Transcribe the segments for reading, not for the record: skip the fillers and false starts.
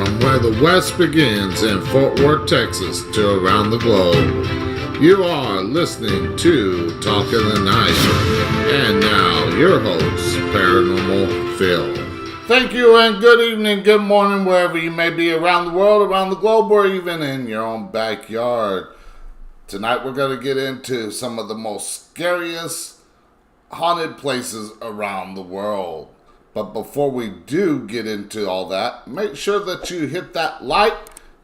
from where the West begins in Fort Worth, Texas, to around the globe. You are listening to Talk in the Night. And now, your host, Paranormal Phil. Thank you, and good evening, good morning, wherever you may be around the world, around the globe, or even in your own backyard. Tonight, we're going to get into some of the most scariest haunted places around the world. But before we do get into all that, make sure that you hit that like,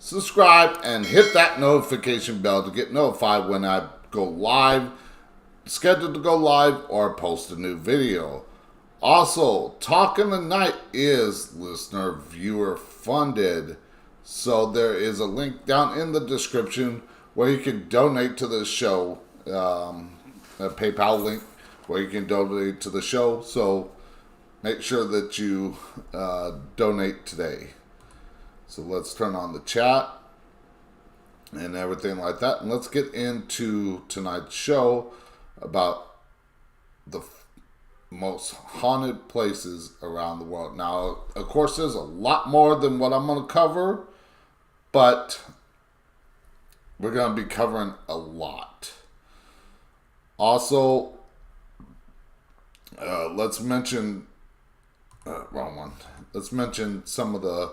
subscribe, and hit that notification bell to get notified when I go live, scheduled to go live, or post a new video. Also, Talk in the Night is listener viewer funded. So there is a link down in the description where you can donate to the show. A PayPal link where you can donate to the show. So make sure that you donate today. So let's turn on the chat and everything like that. And let's get into tonight's show about the most haunted places around the world. Now, of course, there's a lot more than what I'm going to cover, but we're going to be covering a lot. Also, let's mention Let's mention some of the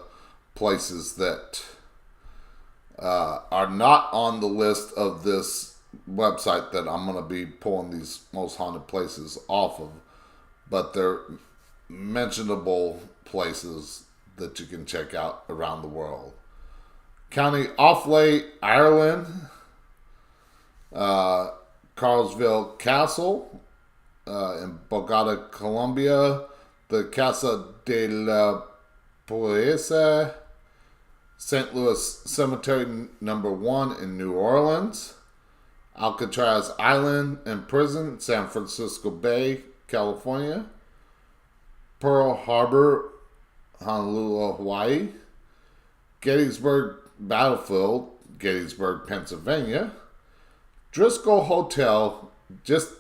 places that are not on the list of this website that I'm going to be pulling these most haunted places off of, but they're mentionable places that you can check out around the world. County Offaly, Ireland, Carlsville Castle in Bogota, Colombia, the Casa de la Poesa, St. Louis Cemetery number 1 in New Orleans, Alcatraz Island and Prison, San Francisco Bay, California, Pearl Harbor, Honolulu, Hawaii, Gettysburg Battlefield, Gettysburg, Pennsylvania, Driscoll Hotel, just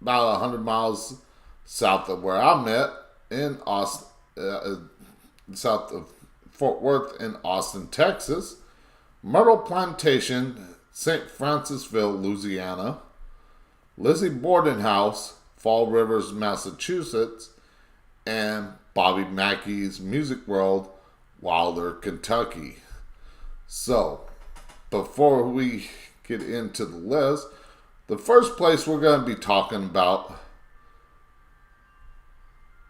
about 100 miles south of where I'm at in Austin, south of Fort Worth in Austin, Texas, Myrtle Plantation, St. Francisville, Louisiana, Lizzie Borden House, Fall Rivers, Massachusetts, and Bobby Mackey's Music World, Wilder, Kentucky. So, before we get into the list, the first place we're going to be talking about,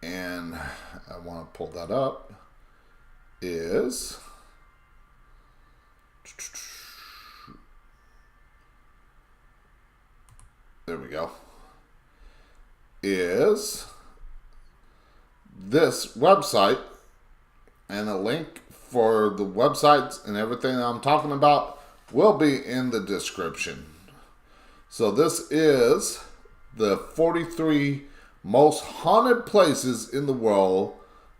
and I want to pull that up, is there we go, is this website, and a link for the websites and everything that I'm talking about will be in the description. So this is the 43 most haunted places in the world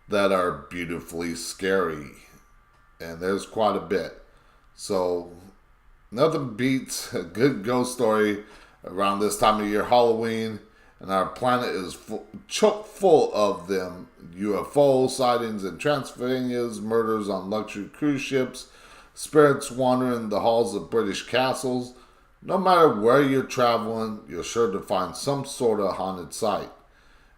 that are beautifully scary. And there's quite a bit. So nothing beats a good ghost story around this time of year, Halloween. And our planet is chock full of them. UFO sightings in Transylvania's, murders on luxury cruise ships, spirits wandering the halls of British castles. No matter where you're traveling, you're sure to find some sort of haunted site.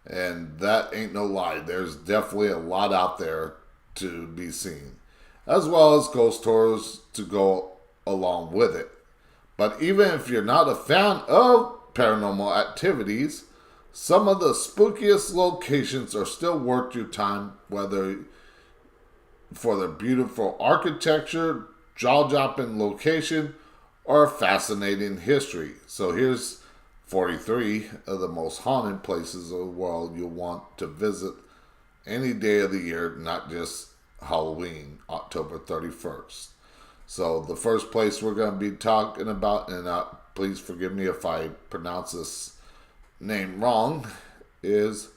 And that ain't no lie. There's definitely a lot out there to be seen, as well as ghost tours to go along with it. But even if you're not a fan of paranormal activities, some of the spookiest locations are still worth your time, whether for their beautiful architecture, jaw-dropping location, or fascinating history. So here's 43 of the most haunted places of the world you'll want to visit any day of the year, not just Halloween, October 31st. So the first place we're going to be talking about, and please forgive me if I pronounce this name wrong, is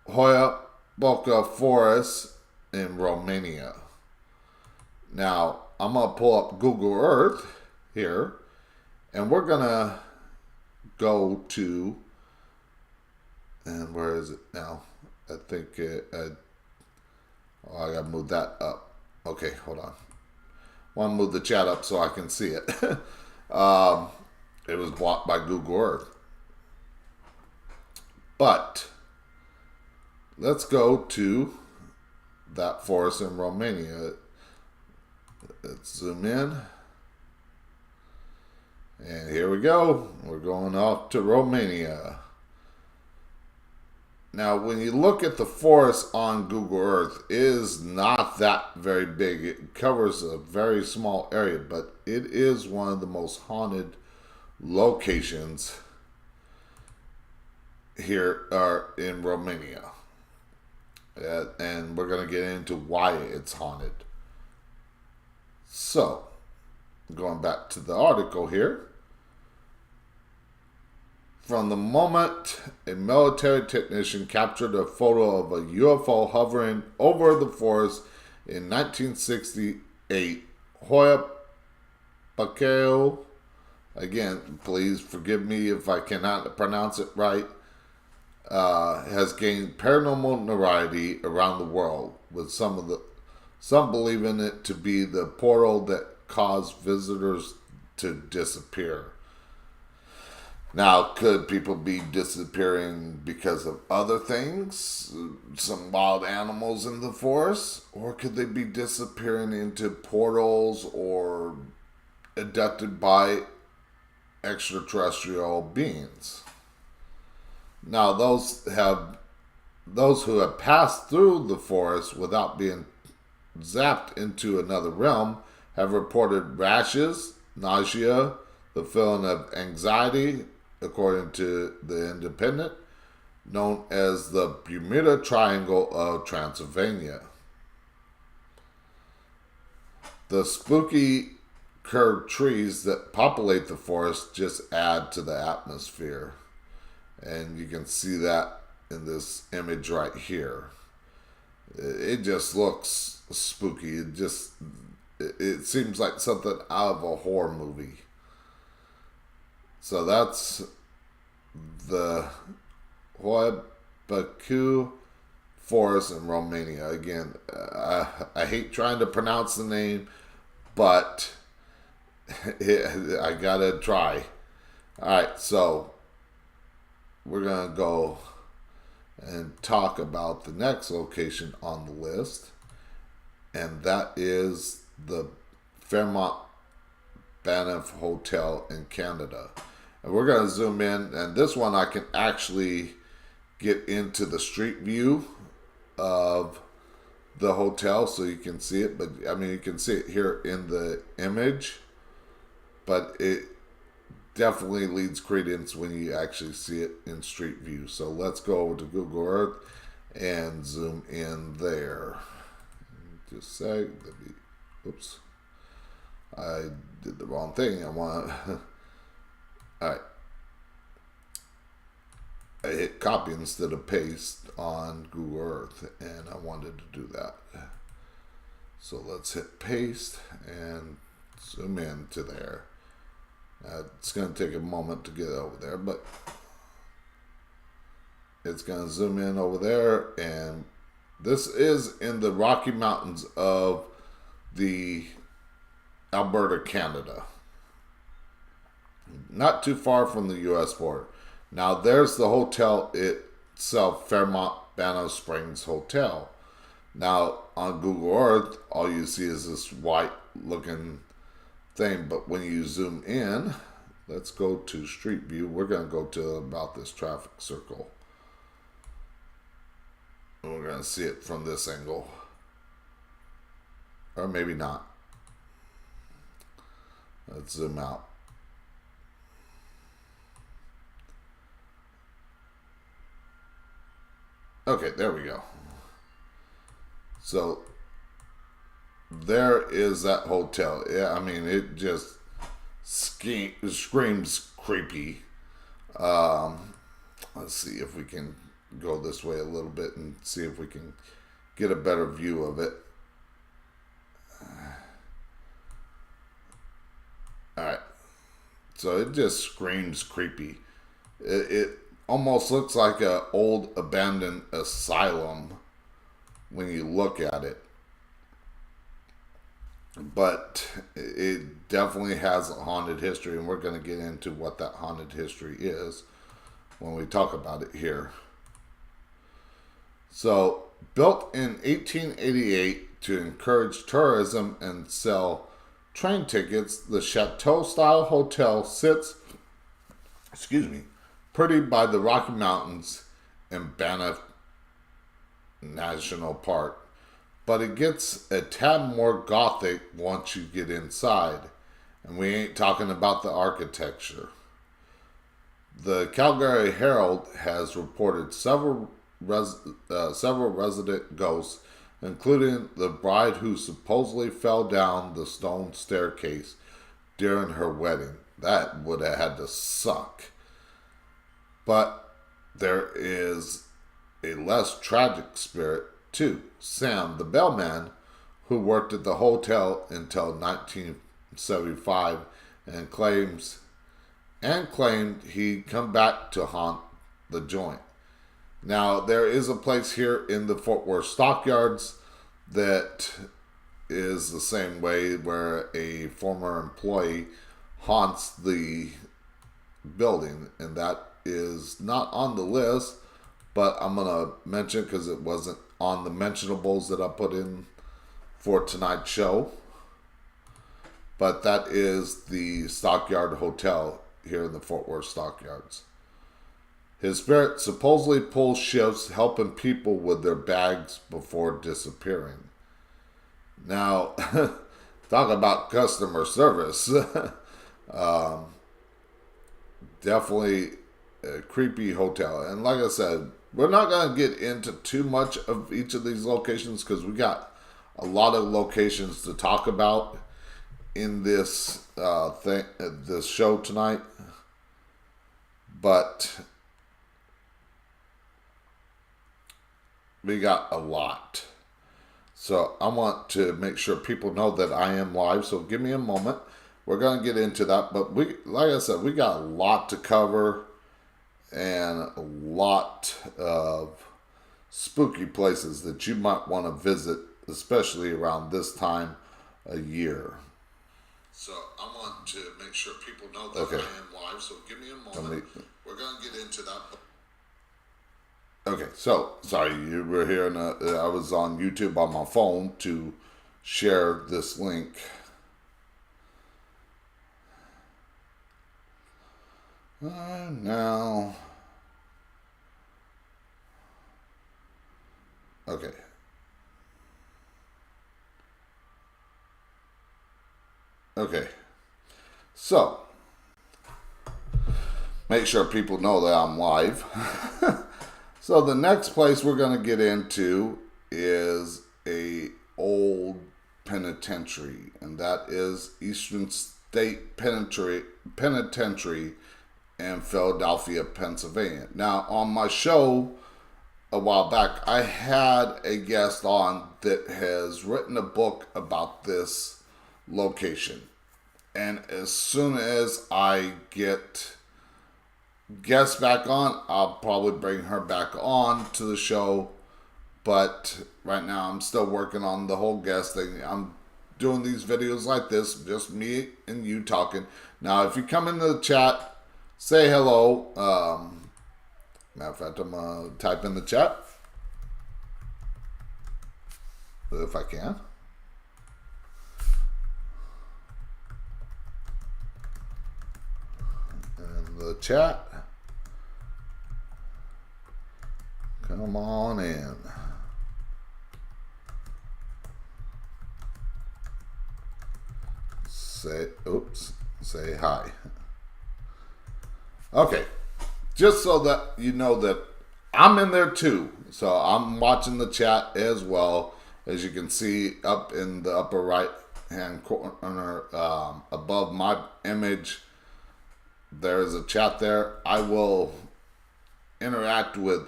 Hoia Boca Forest in Romania. Now, I'm going to pull up Google Earth here, and we're going to go to, and where is it now? I think Oh, I gotta move that up. Okay, hold on. I want to move the chat up so I can see it. It was blocked by Google Earth. But let's go to that forest in Romania. Let's zoom in. And here we go. We're going off to Romania. Now, when you look at the forest on Google Earth, it is not that very big. It covers a very small area, but it is one of the most haunted locations here in Romania. And we're going to get into why it's haunted. So, going back to the article here. From the moment a military technician captured a photo of a UFO hovering over the forest in 1968, Hoya Pacquiao, again, please forgive me if I cannot pronounce it right, has gained paranormal notoriety around the world, with some believing it to be the portal that caused visitors to disappear. Now, could people be disappearing because of other things, some wild animals in the forest, or could they be disappearing into portals or abducted by extraterrestrial beings? Now, those who have passed through the forest without being zapped into another realm have reported rashes, nausea, the feeling of anxiety, according to the Independent, known as the Bermuda Triangle of Transylvania. The spooky curved trees that populate the forest just add to the atmosphere. And you can see that in this image right here. It just looks spooky. It seems like something out of a horror movie. So that's the Hoya Pacquiao forest in Romania. Again, I hate trying to pronounce the name, but I gotta try. Alright, so we're gonna go and talk about the next location on the list, and that is the Fairmont Banff Hotel in Canada. And we're going to zoom in, and this one I can actually get into the street view of the hotel so you can see it. But I mean, you can see it here in the image, but it definitely leads credence when you actually see it in street view. So let's go over to Google Earth and zoom in there. Just a sec. Oops. I did the wrong thing. I want to... Alright. I hit copy instead of paste on Google Earth, and I wanted to do that. So let's hit paste and zoom in to there. It's going to take a moment to get over there, but it's going to zoom in over there, and this is in the Rocky Mountains of the Alberta, Canada. Not too far from the U.S. border. Now, there's the hotel itself, Fairmont Banff Springs Hotel. Now, on Google Earth, all you see is this white-looking thing. But when you zoom in, let's go to Street View. We're going to go to about this traffic circle. And we're going to see it from this angle. Or maybe not. Let's zoom out. Okay, there we go. So there is that hotel. Yeah, I mean, it just screams creepy. Let's see if we can go this way a little bit and see if we can get a better view of it. Alright. So it just screams creepy. It almost looks like an old abandoned asylum when you look at it. But it definitely has a haunted history, and we're going to get into what that haunted history is when we talk about it here. So, built in 1888 to encourage tourism and sell train tickets, the chateau-style hotel sits, pretty by the Rocky Mountains in Banff National Park. But it gets a tad more gothic once you get inside. And we ain't talking about the architecture. The Calgary Herald has reported several resident ghosts, including the bride who supposedly fell down the stone staircase during her wedding. That would have had to suck. But there is a less tragic spirit too. Sam, the bellman, who worked at the hotel until 1975 and claimed he'd come back to haunt the joint. Now, there is a place here in the Fort Worth Stockyards that is the same way, where a former employee haunts the building, and that is not on the list, but I'm going to mention because it wasn't on the mentionables that I put in for tonight's show. But that is the Stockyard Hotel here in the Fort Worth Stockyards. His spirit supposedly pulls shifts, helping people with their bags before disappearing. Now, talk about customer service. Definitely a creepy hotel. And like I said, we're not going to get into too much of each of these locations because we got a lot of locations to talk about in this this show tonight. But we got a lot. So I want to make sure people know that I am live. So give me a moment. We're going to get into that. But like I said, we got a lot to cover and a lot of spooky places that you might want to visit, especially around this time of year. So I want to make sure people know that I am live. So give me a moment. We're going to get into that. Okay, so sorry you were here, and I was on YouTube on my phone to share this link. Now, okay. Okay, so make sure people know that I'm live. So the next place we're going to get into is a old penitentiary, and that is Eastern State Penitentiary in Philadelphia, Pennsylvania. Now, on my show a while back, I had a guest on that has written a book about this location. And as soon as I get guests back on, I'll probably bring her back on to the show. But right now I'm still working on the whole guest thing. I'm doing these videos like this, just me and you talking. Now, if you come into the chat, say hello. Matter of fact, I'm going to type in the chat if I can. In the chat. Come on in. Say hi. Okay, just so that you know that I'm in there too. So I'm watching the chat as well. As you can see up in the upper right hand corner above my image, there is a chat there. I will interact with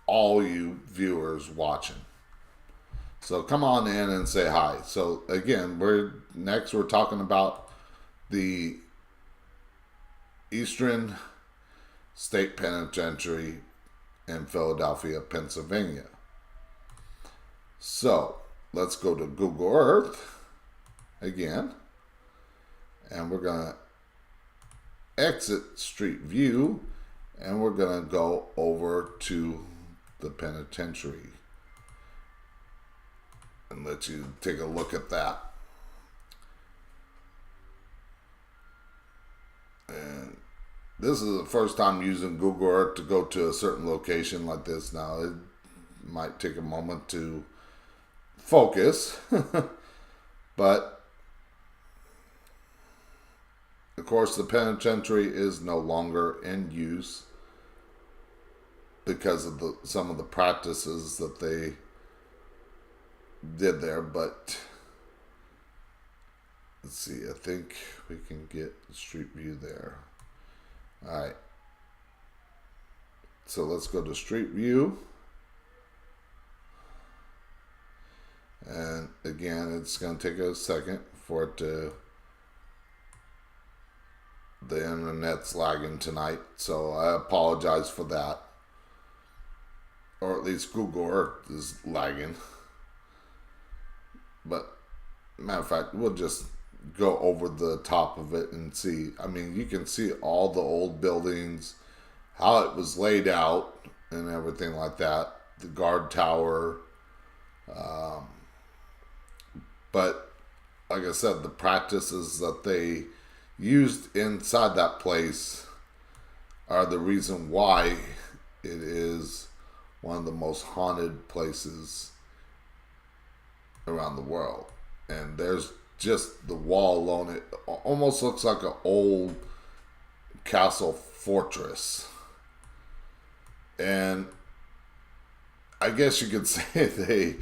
all you viewers watching. So come on in and say hi. So again, we're talking about the Eastern State Penitentiary in Philadelphia, Pennsylvania. So let's go to Google Earth again, and we're going to exit Street View, and we're going to go over to the penitentiary and let you take a look at that. And this is the first time using Google Earth to go to a certain location like this. Now, it might take a moment to focus, but of course the penitentiary is no longer in use because of some of the practices that they did there. But let's see, I think we can get Street View there. All right, so let's go to Street View. And again, it's going to take a second for it to, the internet's lagging tonight, so I apologize for that. Or at least Google Earth is lagging. But matter of fact, we'll just go over the top of it and see. I mean, you can see all the old buildings, how it was laid out and everything like that. The guard tower. But like I said, the practices that they used inside that place are the reason why it is one of the most haunted places around the world. And there's just the wall alone. It almost looks like an old castle fortress. And I guess you could say they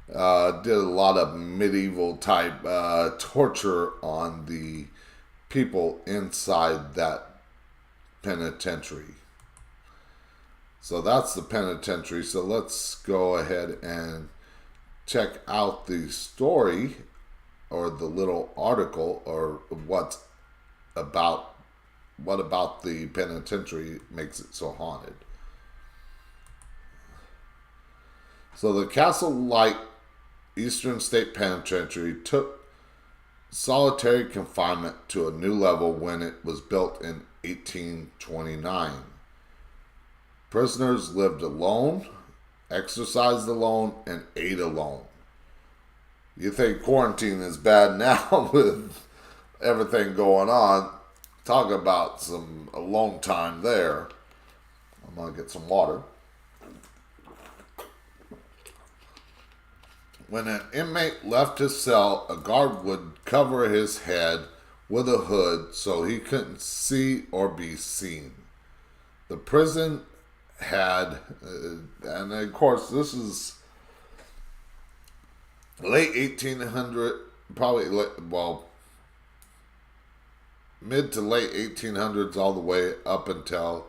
did a lot of medieval type torture on the people inside that penitentiary. So that's the penitentiary. So let's go ahead and check out the story or the little article or what about the penitentiary makes it so haunted. So the castle-like Eastern State Penitentiary took solitary confinement to a new level when it was built in 1829. Prisoners lived alone, exercised alone, and ate alone. You think quarantine is bad now with everything going on. Talk about some alone time there. I'm going to get some water. When an inmate left his cell, a guard would cover his head with a hood so he couldn't see or be seen. The prison had, and of course this is late 1800, mid to late 1800s all the way up until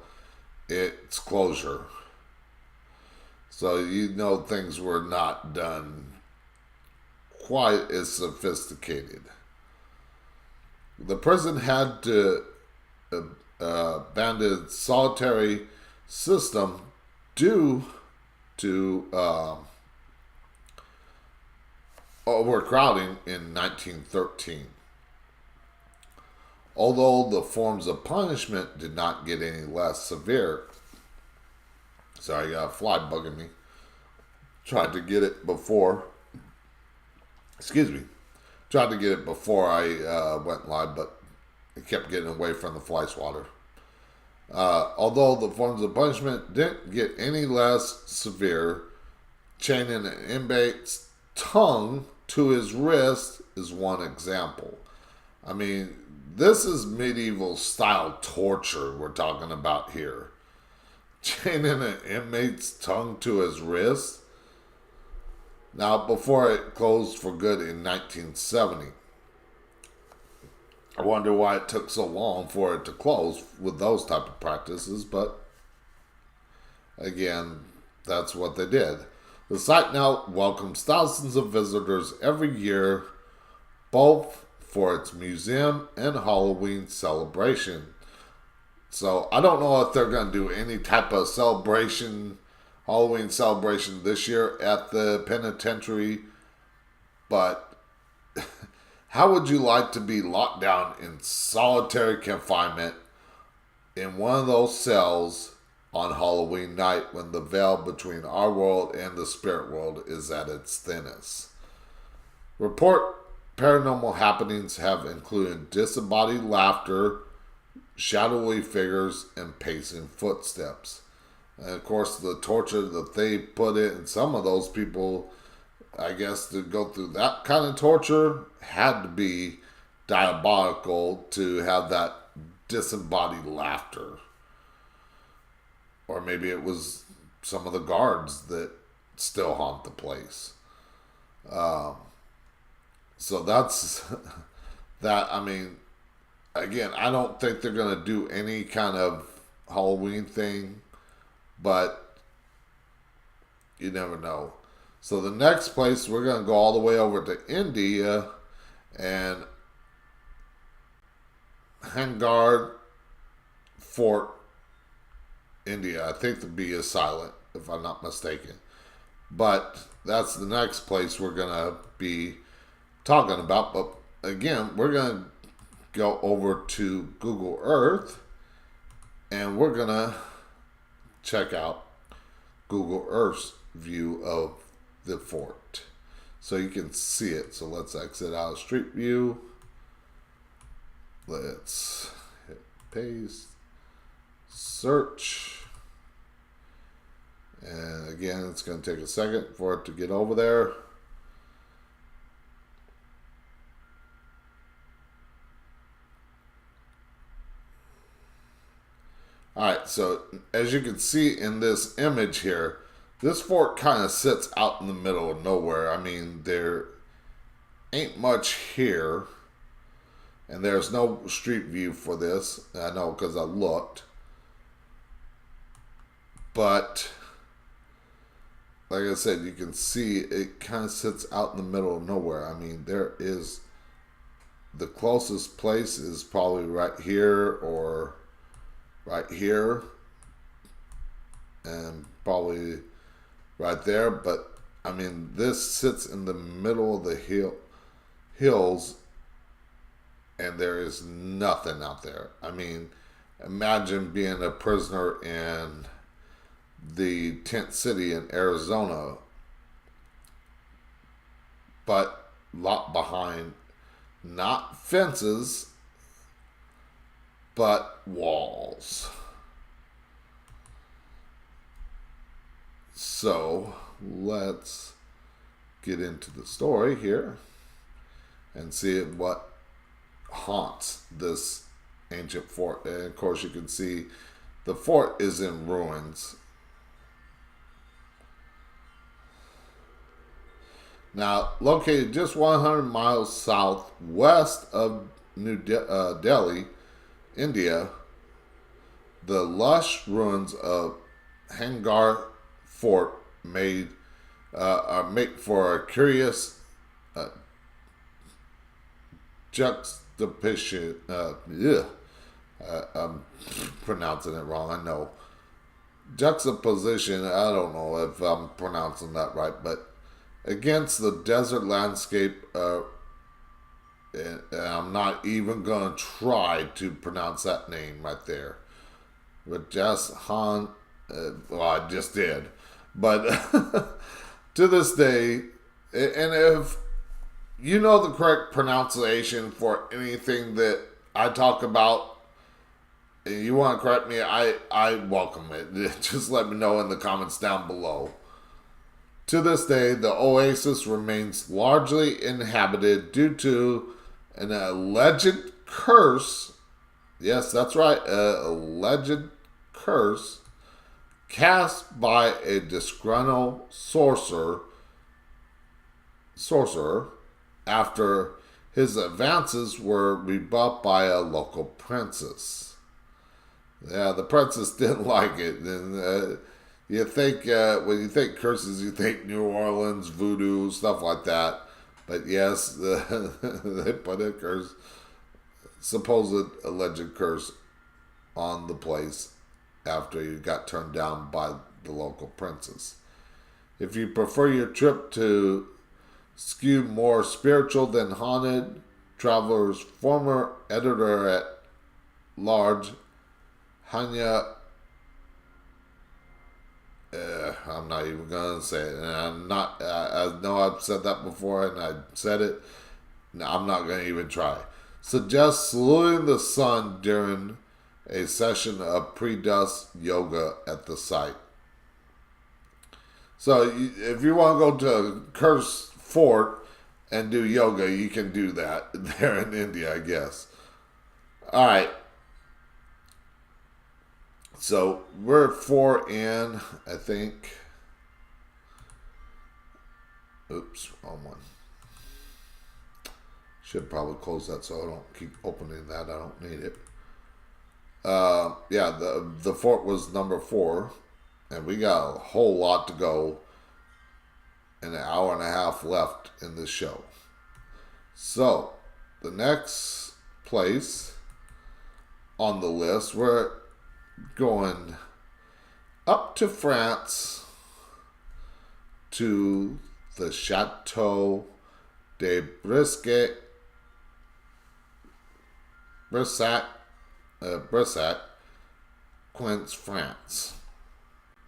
its closure. So you know things were not done quite as sophisticated. The prison had to abandon its solitary system due to overcrowding in 1913. Although the forms of punishment did not get any less severe. Sorry, I got a fly bugging me. Tried to get it before. Tried to get it before I went live, but it kept getting away from the fly swatter. Although the forms of punishment didn't get any less severe, chaining an inmate's tongue to his wrist is one example. I mean, this is medieval style torture we're talking about here. Chaining an inmate's tongue to his wrist. Now, before it closed for good in 1970. I wonder why it took so long for it to close with those type of practices, but again, that's what they did. The site now welcomes thousands of visitors every year, both for its museum and Halloween celebration. So I don't know if they're going to do any type of celebration, Halloween celebration this year at the penitentiary, but how would you like to be locked down in solitary confinement in one of those cells on Halloween night when the veil between our world and the spirit world is at its thinnest? Report paranormal happenings have included disembodied laughter, shadowy figures, and pacing footsteps. And of course, the torture that they put in some of those people, I guess, to go through that kind of torture had to be diabolical to have that disembodied laughter. Or maybe it was some of the guards that still haunt the place. So that's that. I mean, again, I don't think they're going to do any kind of Halloween thing, but you never know. So the next place, we're going to go all the way over to India and Hangar Fort, India. I think the B is silent, if I'm not mistaken. But that's the next place we're going to be talking about. But again, we're going to go over to Google Earth and we're going to check out Google Earth's view of the fort so you can see it. So let's exit out of Street View. Let's hit paste, search, and again it's going to take a second for it to get over there. Alright, so as you can see in this image here, this fort kind of sits out in the middle of nowhere. I mean, there ain't much here, and there's no street view for this. I know because I looked. But, like I said, you can see it kind of sits out in the middle of nowhere. I mean, there is, the closest place is probably right here or right here, and probably right there. But I mean, this sits in the middle of the hills, and there is nothing out there. I mean, imagine being a prisoner in the tent city in Arizona, but locked behind not fences but walls. So let's get into the story here and see what haunts this ancient fort. And of course you can see the fort is in ruins. Now, located just 100 miles southwest of New Delhi, India, the lush ruins of Hangar Fort are made for a curious juxtaposition. I'm pronouncing it wrong, I know. Juxtaposition, I don't know if I'm pronouncing that right, but against the desert landscape, and I'm not even going to try to pronounce that name right there. But just Han, well, I just did. But to this day, and if you know the correct pronunciation for anything that I talk about, and you want to correct me, I welcome it. Just let me know in the comments down below. To this day, the oasis remains largely inhabited due to an alleged curse. Yes, that's right, an alleged curse cast by a disgruntled sorcerer after his advances were rebuffed by a local princess. Yeah, the princess didn't like it. And you think, when you think curses, you think New Orleans, voodoo, stuff like that. But yes, they put a curse, supposed alleged curse, on the place after you got turned down by the local princess. If you prefer your trip to skew more spiritual than haunted, Traveler's former editor-at-large, Hanya, I'm not even going to say it. And I know I've said that before and I said it. No, I'm not going to even try. Suggests saluting the sun during a session of pre-dusk yoga at the site. So if you want to go to Cursed Fort and do yoga, you can do that there in India, I guess. All right. So we're 4 in, I think. Oops, wrong one. Should probably close that so I don't keep opening that. I don't need it. Yeah, the fort was number 4, and we got a whole lot to go, and an hour and a half left in this show. So the next place on the list, we're going up to France to the Chateau de Brissac, Quince, France.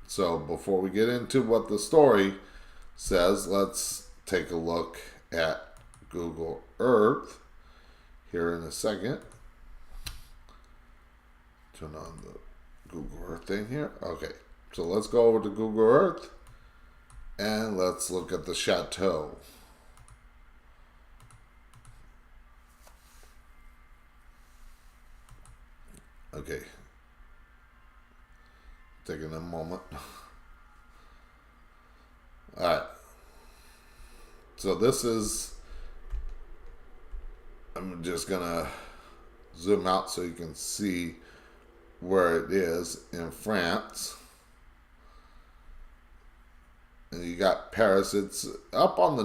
So before we get into what the story says, let's take a look at Google Earth here in a second. Turn on the Google Earth thing here. Okay, so let's go over to Google Earth and let's look at the chateau. Okay, taking a moment. All right, so this is, I'm just gonna zoom out so you can see where it is in France. And you got Paris. It's up on the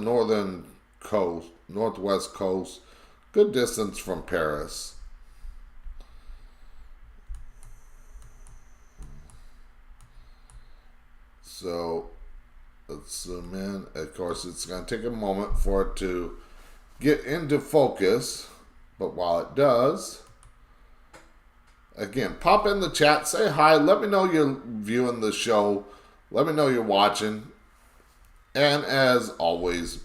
northwest coast, good distance from Paris. So let's zoom in. Of course, it's going to take a moment for it to get into focus, but while it does, again, pop in the chat, say hi, let me know you're viewing the show, let me know you're watching, and as always,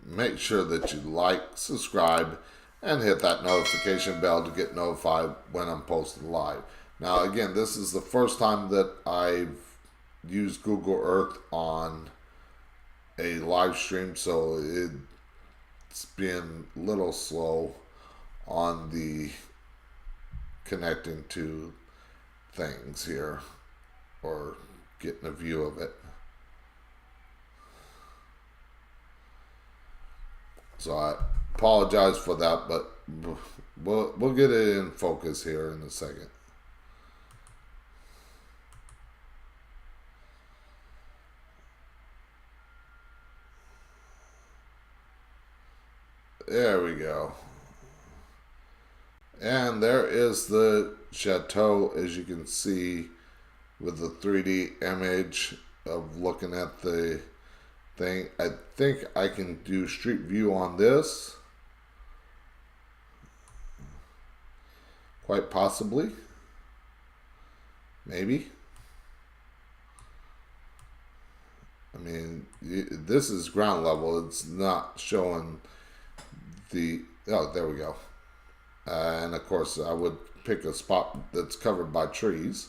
make sure that you like, subscribe, and hit that notification bell to get notified when I'm posting live. Now, again, this is the first time that I've used Google Earth on a live stream, so it's been a little slow on the connecting to things here or getting a view of it. So I apologize for that, but we'll get it in focus here in a second. There we go. And there is the chateau, as you can see, with the 3D image of looking at the thing. I think I can do street view on this. Quite possibly. Maybe. I mean, this is ground level. It's not showing the... Oh, there we go. And of course, I would pick a spot that's covered by trees.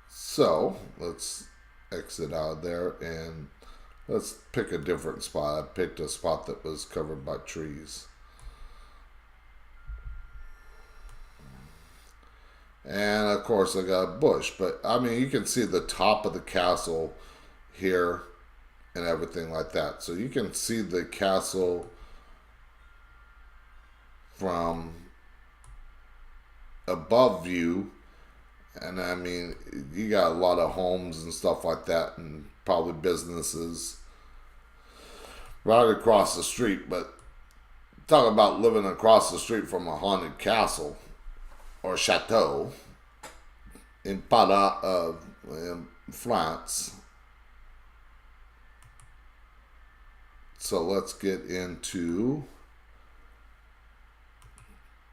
So let's exit out of there and let's pick a different spot. I picked a spot that was covered by trees. And of course, I got a bush, but I mean, you can see the top of the castle here and everything like that. So you can see the castle from above view. And I mean, you got a lot of homes and stuff like that, and probably businesses right across the street. But talk about living across the street from a haunted castle or chateau in in France. So let's get into,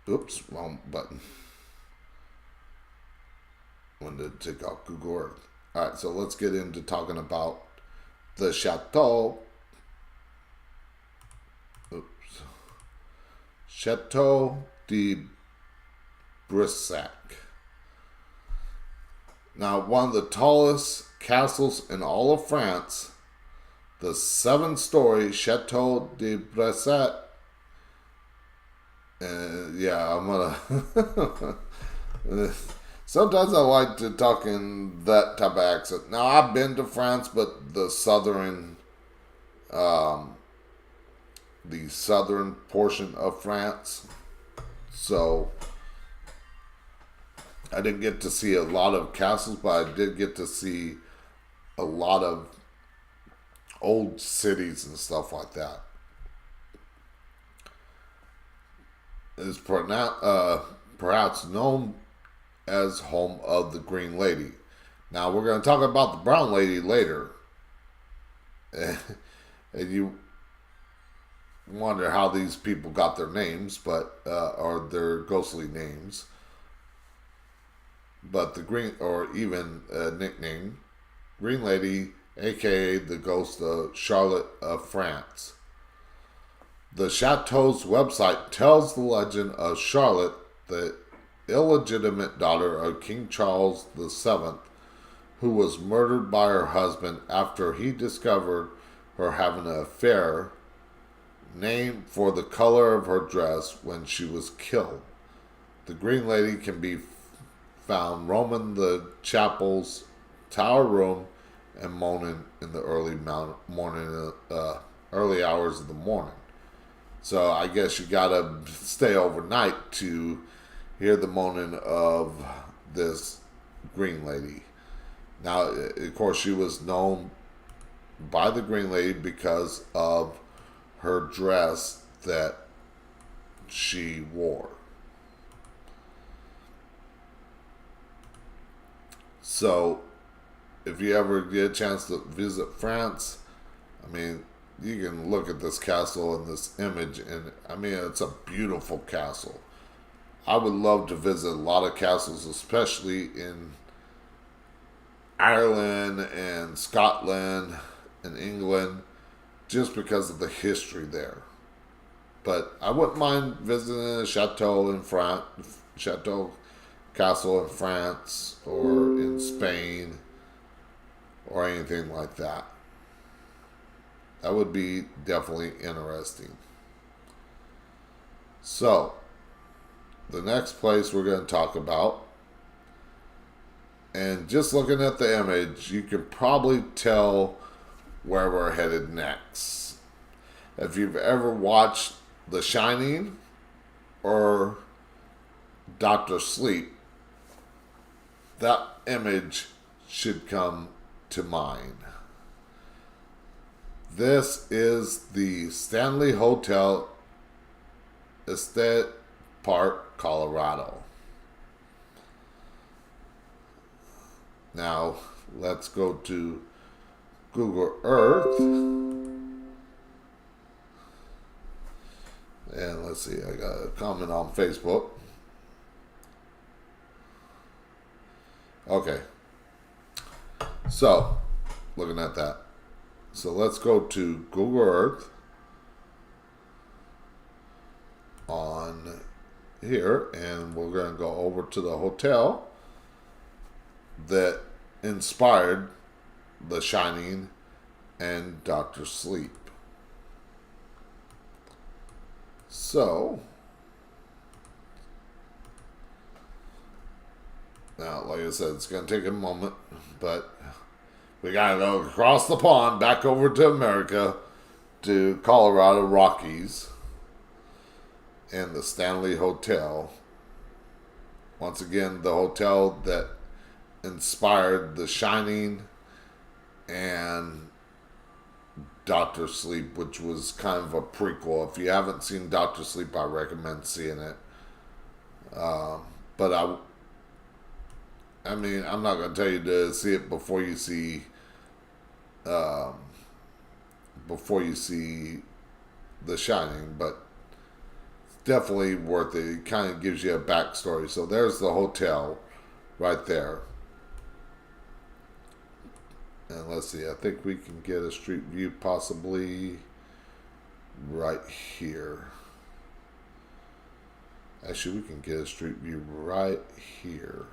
oops, wrong button. Wanted to take off Google Earth. All right, so let's get into talking about the chateau. Oops. Chateau de Brissac. Now, one of the tallest castles in all of France, the 7-story Chateau de Brissac. Yeah, I'm gonna. Sometimes I like to talk in that type of accent. Now, I've been to France, but the southern portion of France. So I didn't get to see a lot of castles, but I did get to see a lot of old cities and stuff like that. It's perhaps known as home of the Green Lady. Now we're going to talk about the Brown Lady later. And you wonder how these people got their names, but or their ghostly names. But the Green, or even nickname, Green Lady, aka the Ghost of Charlotte of France. The Chateau's website tells the legend of Charlotte, the illegitimate daughter of King Charles VII, who was murdered by her husband after he discovered her having an affair, named for the color of her dress when she was killed. The Green Lady can be found roaming the chapel's tower room and moaning in the early hours of the morning. So I guess you gotta stay overnight to hear the moaning of this Green Lady. Now, of course, she was known by the Green Lady because of her dress that she wore. So, if you ever get a chance to visit France, I mean, you can look at this castle and this image, and I mean, it's a beautiful castle. I would love to visit a lot of castles, especially in Ireland and Scotland and England, just because of the history there. But I wouldn't mind visiting a chateau in France, chateau castle in France or in Spain or anything like that. That would be definitely interesting. So, the next place we're going to talk about, and just looking at the image, you can probably tell where we're headed next. If you've ever watched The Shining or Dr. Sleep, that image should come to mind. This is the Stanley Hotel, Estes Park, Colorado. Now, let's go to Google Earth. And let's see, I got a comment on Facebook. Okay. So, looking at that. So let's go to Google Earth on here, and we're going to go over to the hotel that inspired The Shining and Dr. Sleep. So, now, like I said, it's going to take a moment, but we got to go across the pond, back over to America, to Colorado Rockies, and the Stanley Hotel. Once again, the hotel that inspired The Shining and Doctor Sleep, which was kind of a prequel. If you haven't seen Doctor Sleep, I recommend seeing it. But I mean, I'm not going to tell you to see it before you see The Shining, but it's definitely worth it. It kind of gives you a backstory. So there's the hotel right there. And let's see, I think we can get a street view possibly right here. Actually, we can get a street view right here.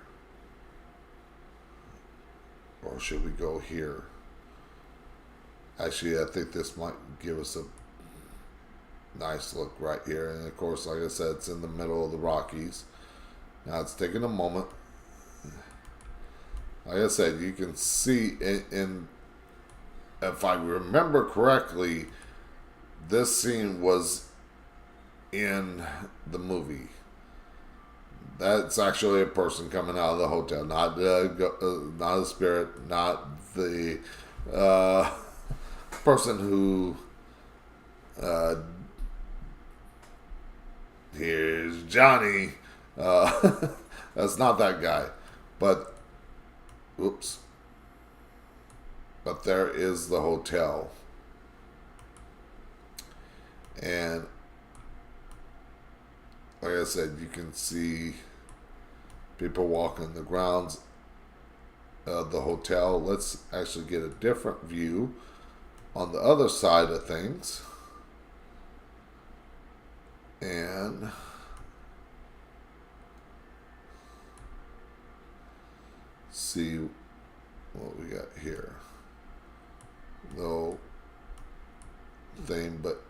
Or should we go here? Actually, I think this might give us a nice look right here. And of course, like I said, it's in the middle of the Rockies. Now it's taking a moment. Like I said, you can see in if I remember correctly, this scene was in the movie. That's actually a person coming out of the hotel, not a spirit, not the person who here's Johnny. That's not that guy, but oops. But there is the hotel, and like I said, you can see people walking the grounds of the hotel. Let's actually get a different view on the other side of things. And see what we got here. No thing, but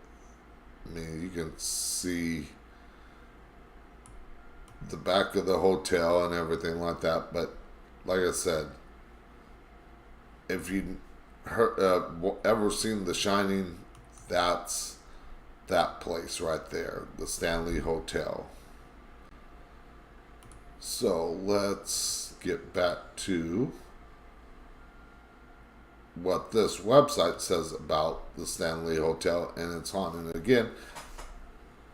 I mean, you can see the back of the hotel and everything like that. But like I said, if you ever seen The Shining, that's that place right there, the Stanley Hotel. So let's get back to what this website says about the Stanley Hotel and its haunting. And again,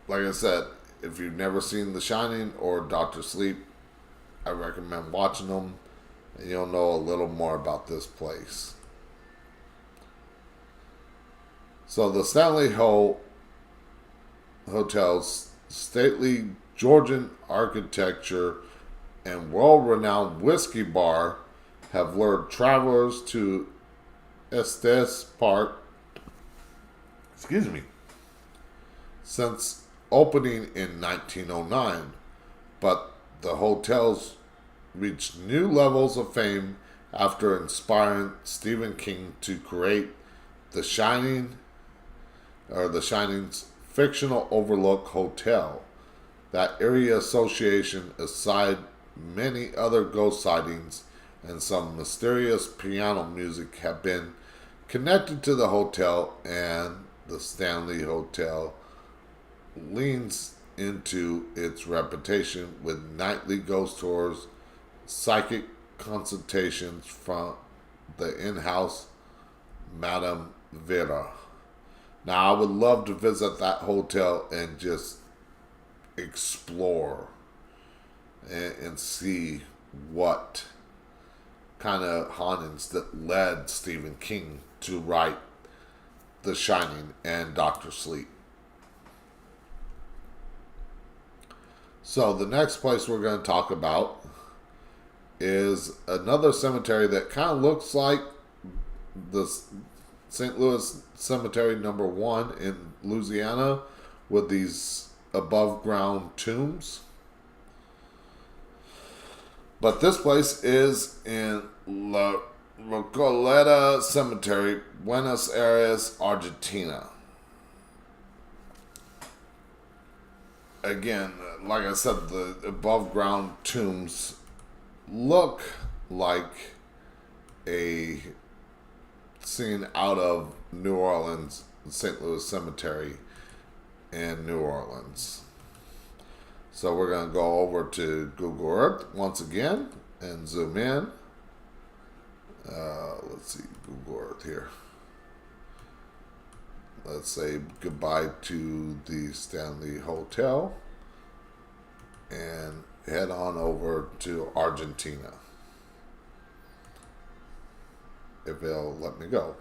like I said, if you've never seen The Shining or Doctor Sleep, I recommend watching them, and you'll know a little more about this place. So the Stanley Hotel's stately Georgian architecture and world-renowned whiskey bar have lured travelers to Estes Park, since opening in 1909, but the hotels reached new levels of fame after inspiring Stephen King to create The Shining, or The Shining's fictional Overlook Hotel. That area association, aside many other ghost sightings and some mysterious piano music, have been connected to the hotel, and the Stanley Hotel leans into its reputation with nightly ghost tours, psychic consultations from the in-house Madame Vera. Now, I would love to visit that hotel and just explore and see what kind of hauntings that led Stephen King to write The Shining and Doctor Sleep. So the next place we're going to talk about is another cemetery that kind of looks like the St. Louis Cemetery number 1 in Louisiana, with these above ground tombs. But this place is in La Recoleta Cemetery, Buenos Aires, Argentina. Again, like I said, the above ground tombs look like a scene out of New Orleans, St. Louis Cemetery in New Orleans. So we're going to go over to Google Earth once again and zoom in. Let's see, Google Earth here. Let's say goodbye to the Stanley Hotel and head on over to Argentina, if they'll let me go.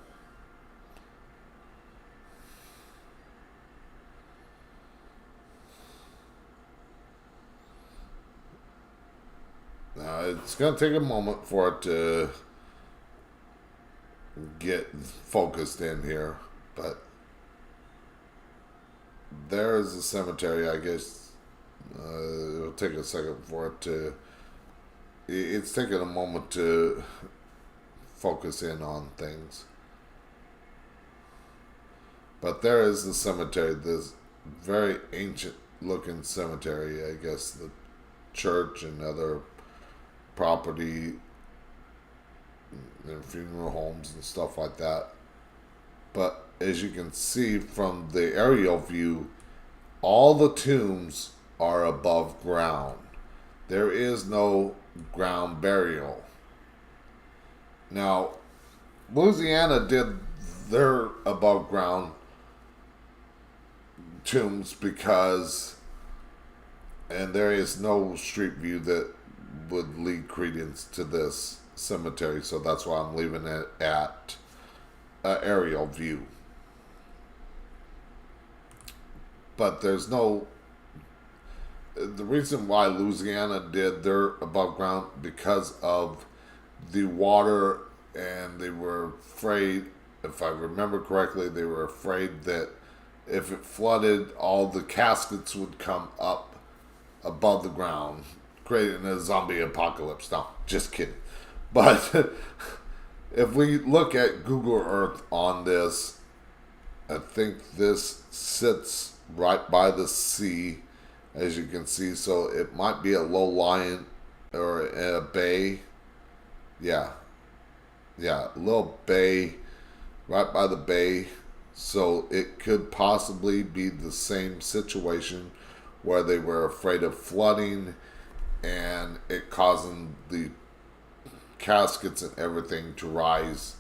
Now, it's going to take a moment for it to get focused in here, but there's a cemetery. I guess it'll take a second for it to. It's taking a moment to focus in on things. But there is the cemetery, this very ancient looking cemetery. I guess the church and other property and funeral homes and stuff like that. But as you can see from the aerial view, all the tombs are above ground. There is no ground burial. Now, Louisiana did their above ground tombs because, and there is no street view that would lead credence to this cemetery, so that's why I'm leaving it at aerial view. But there's no, the reason why Louisiana did their above ground because of the water, and they were afraid, if I remember correctly, they were afraid that if it flooded, all the caskets would come up above the ground, creating a zombie apocalypse. No, just kidding. But if we look at Google Earth on this, I think this sits right by the sea, as you can see. So it might be a low-lying or a bay. Yeah, a little bay right by the bay. So it could possibly be the same situation where they were afraid of flooding and it causing the caskets and everything to rise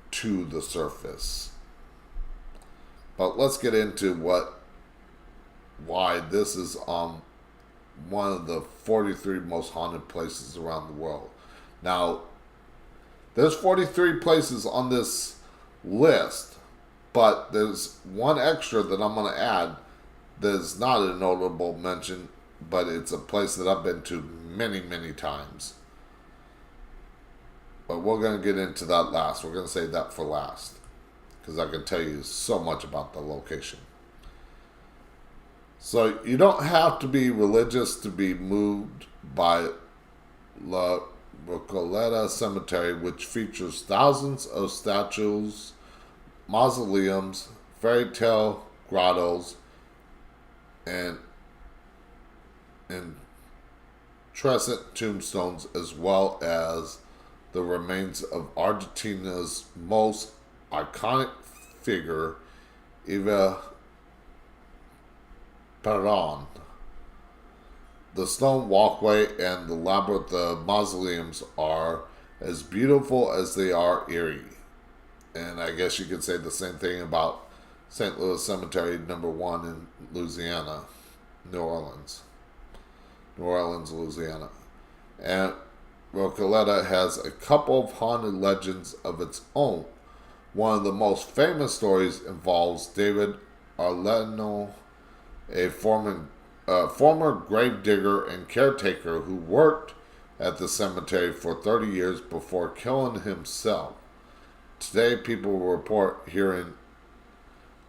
to the surface. But let's get into why this is one of the 43 most haunted places around the world. Now, there's 43 places on this list, but there's one extra that I'm going to add that is not a notable mention, but it's a place that I've been to many, many times. But we're going to get into that last. We're going to save that for last, because I can tell you so much about the location. So you don't have to be religious to be moved by La Recoleta Cemetery, which features thousands of statues, mausoleums, fairy tale grottos, and crescent tombstones, as well as the remains of Argentina's most iconic figure, Eva Perón. The stone walkway and the labyrinth of mausoleums are as beautiful as they are eerie. And I guess you could say the same thing about St. Louis Cemetery #1 in Louisiana, New Orleans, Louisiana. And Recoleta has a couple of haunted legends of its own. One of the most famous stories involves David Arleno, a former gravedigger and caretaker who worked at the cemetery for 30 years before killing himself. Today, people report hearing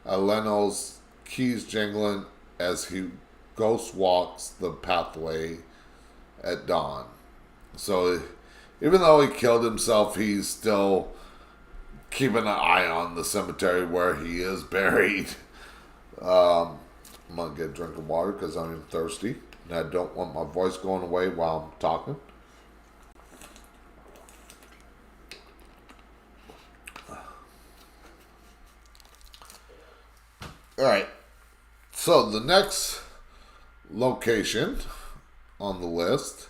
Aleno's keys jangling as he ghost walks the pathway at dawn. So, even though he killed himself, he's still keeping an eye on the cemetery where he is buried. I'm going to get a drink of water because I'm thirsty, and I don't want my voice going away while I'm talking. Alright, so the next location on the list,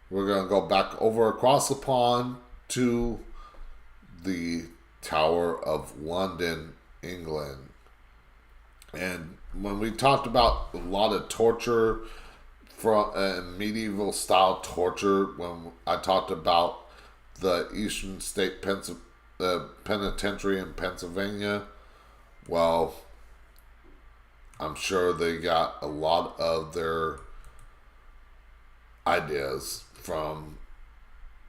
we're going to go back over across the pond to the Tower of London England. And when we talked about a lot of torture from medieval style torture, when I talked about the Eastern State Penitentiary in Pennsylvania, well, I'm sure they got a lot of their ideas from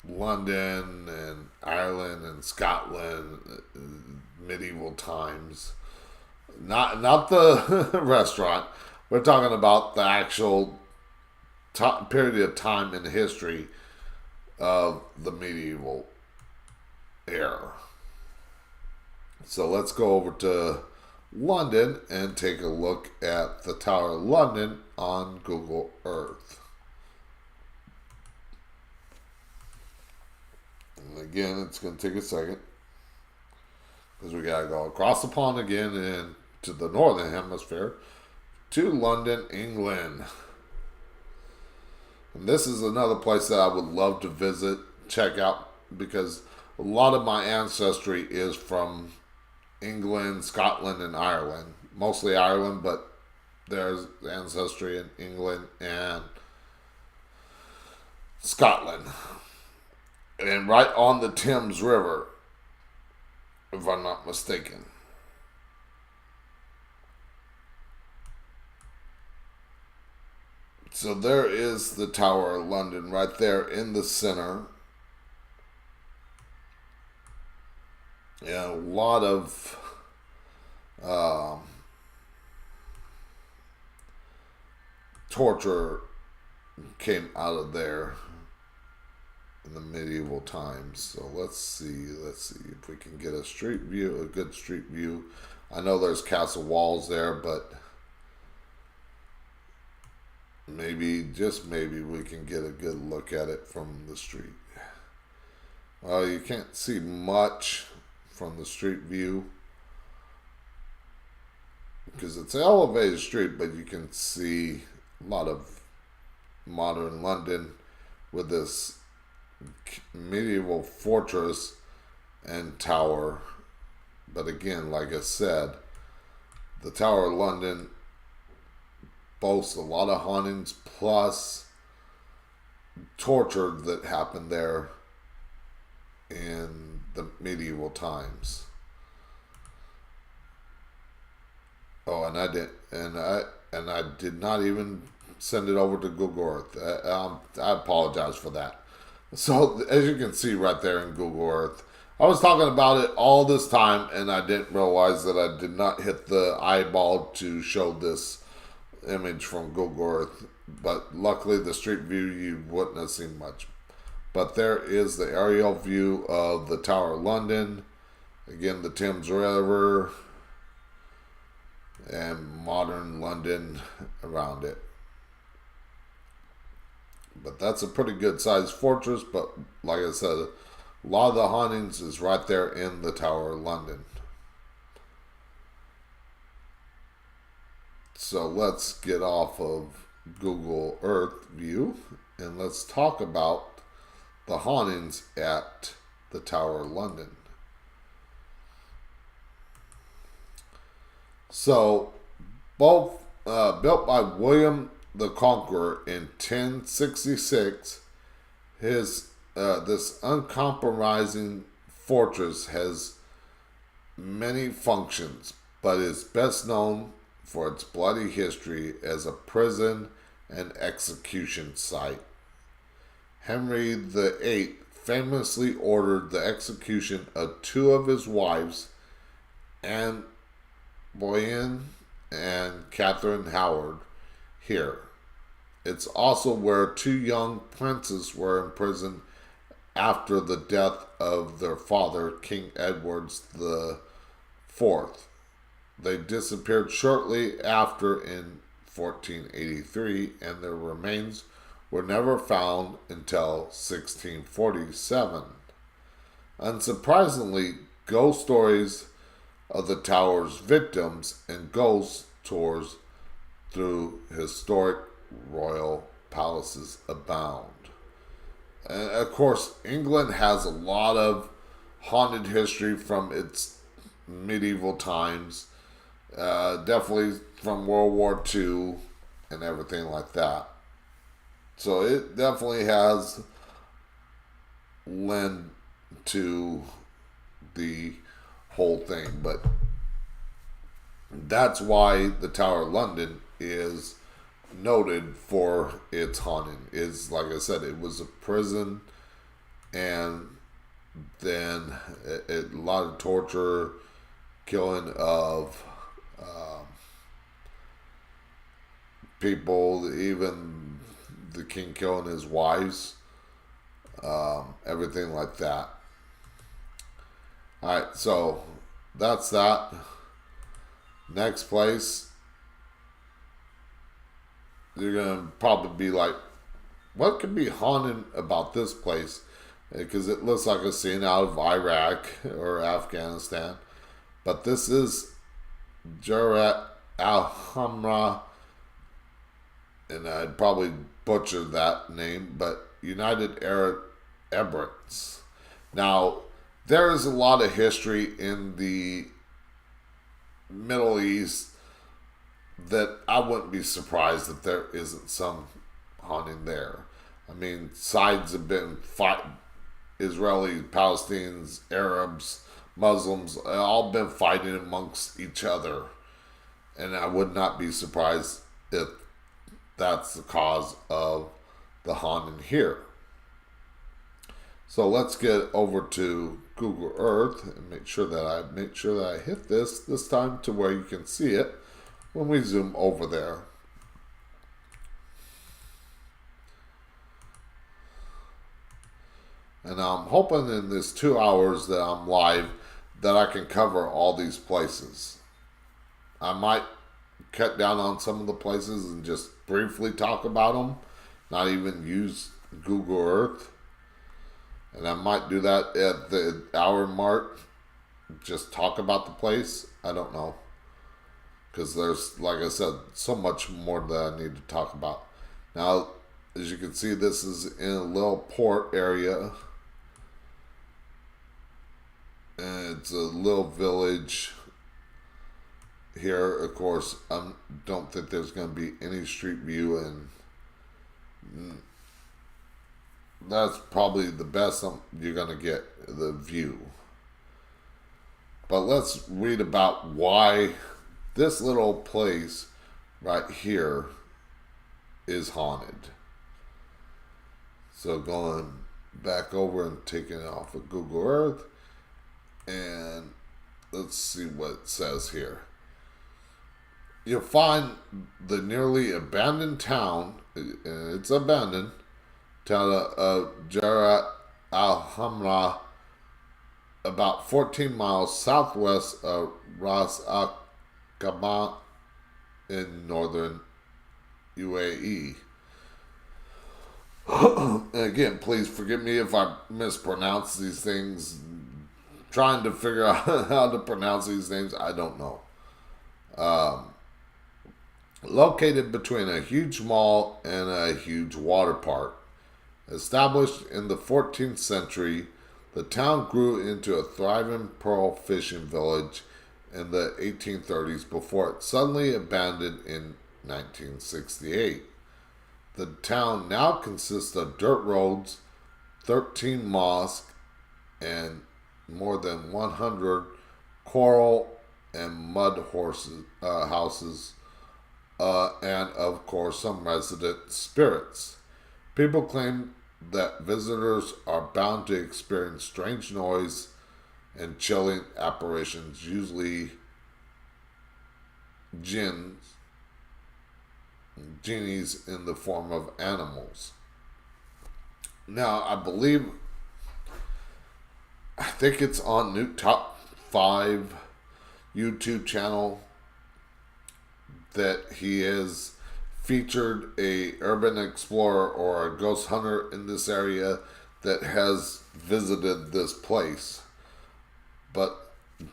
London and Ireland and Scotland, medieval times. Not the restaurant. We're talking about the actual period of time in history of the medieval era. So let's go over to London and take a look at the Tower of London on Google Earth. And again, it's going to take a second because we got to go across the pond again and to the northern hemisphere to London, England. And this is another place that I would love to visit, check out, because a lot of my ancestry is from England, Scotland, and Ireland. Mostly Ireland, but there's ancestry in England and Scotland. And right on the Thames River, if I'm not mistaken. So there is the Tower of London right there in the center. Yeah, a lot of torture came out of there in the medieval times. So let's see if we can get a street view, a good street view. I know there's castle walls there, but maybe, just maybe, we can get a good look at it from the street. Well, you can't see much from the street view because it's an elevated street, but you can see a lot of modern London with this medieval fortress and tower. But again, like I said, the Tower of London boasts a lot of hauntings plus torture that happened there in the medieval times. Oh, and I did not even send it over to Google Earth. I apologize for that. So as you can see right there in Google Earth, I was talking about it all this time and I didn't realize that I did not hit the eyeball to show this image from Google Earth. But luckily the street view you wouldn't have seen much. But there is the aerial view of the Tower of London. Again, the Thames River and modern London around it. But that's a pretty good sized fortress. But like I said, a lot of the hauntings is right there in the Tower of London. So let's get off of Google Earth view and let's talk about the hauntings at the Tower of London. So, both built by William the Conqueror in 1066, this uncompromising fortress has many functions, but is best known for its bloody history as a prison and execution site. Henry VIII famously ordered the execution of two of his wives, Anne Boleyn and Catherine Howard, here. It's also where two young princes were imprisoned after the death of their father, King Edward IV. They disappeared shortly after in 1483, and their remains were never found until 1647. Unsurprisingly, ghost stories of the tower's victims and ghost tours through historic royal palaces abound. And of course, England has a lot of haunted history from its medieval times, definitely from World War II and everything like that. So it definitely has lend to the whole thing, but that's why the Tower of London is noted for its haunting. Is, like I said, it was a prison, and then a lot of torture, killing of people, even the king killing his wives, everything like that. Alright, so that's that. Next place, you're going to probably be like, what could be haunted about this place? Because it looks like a scene out of Iraq or Afghanistan. But this is Jaraat al-Hamra, and I'd probably butcher that name, but United Arab Emirates. Now, there is a lot of history in the Middle East that I wouldn't be surprised if there isn't some haunting there. I mean, sides have been fighting. Israelis, Palestinians, Arabs, Muslims, all been fighting amongst each other. And I would not be surprised if that's the cause of the haunting here. So let's get over to Google Earth and make sure that I hit this time to where you can see it when we zoom over there. And I'm hoping in this 2 hours that I'm live that I can cover all these places. I might cut down on some of the places and just briefly talk about them, not even use Google Earth. And I might do that at the hour mark, just talk about the place. I don't know. Because there's, like I said, so much more that I need to talk about. Now, as you can see, this is in a little port area. And it's a little village here. Of course, I don't think there's going to be any street view, and that's probably the best you're going to get, the view. But let's read about why this little place right here is haunted. So going back over and taking it off of Google Earth, and let's see what it says here. You'll find the nearly abandoned town, and it's abandoned, town of Jaraat al-Hamra, about 14 miles southwest of Ras Al Khaimah in northern UAE. And again, please forgive me if I mispronounce these things. Trying to figure out how to pronounce these names, I don't know. Located between a huge mall and a huge water park. Established in the 14th century, the town grew into a thriving pearl fishing village in the 1830s before it suddenly abandoned in 1968. The town now consists of dirt roads, 13 mosques, and more than 100 coral and mud houses, and of course some resident spirits. People claim that visitors are bound to experience strange noise and chilling apparitions, usually genies in the form of animals. Now, I think it's on New Top 5 YouTube channel that he has featured a urban explorer or a ghost hunter in this area that has visited this place. But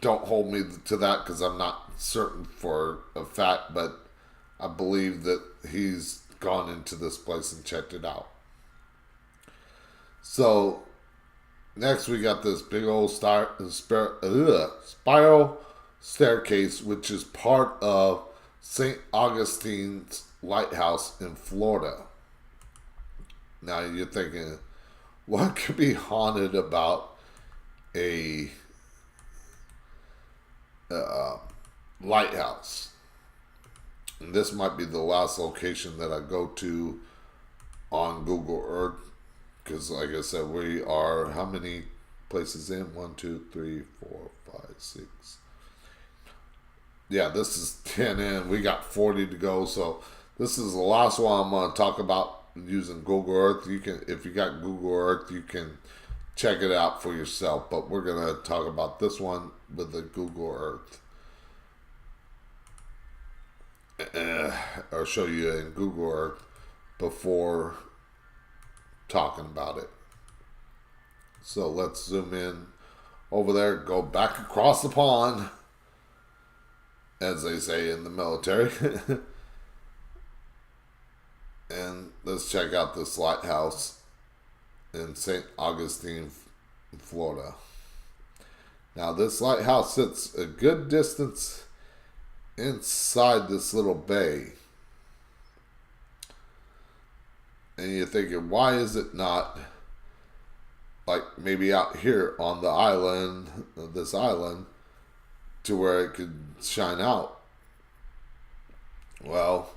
don't hold me to that because I'm not certain for a fact, but I believe that he's gone into this place and checked it out. So Next, we got this big old spiral staircase, which is part of St. Augustine's Lighthouse in Florida. Now, you're thinking, what could be haunted about a lighthouse? And this might be the last location that I go to on Google Earth. Because, like I said, we are how many places in? 1, 2, 3, 4, 5, 6. Yeah, this is 10 in. We got 40 to go. So this is the last one I'm going to talk about using Google Earth. You can, if you got Google Earth, you can check it out for yourself. But we're going to talk about this one with the Google Earth. Or show you in Google Earth before talking about it. So let's zoom in over there, go back across the pond, as they say in the military. And let's check out this lighthouse in St. Augustine, Florida. Now, this lighthouse sits a good distance inside this little bay. And you're thinking, why is it not like maybe out here on the island, this island, to where it could shine out? Well,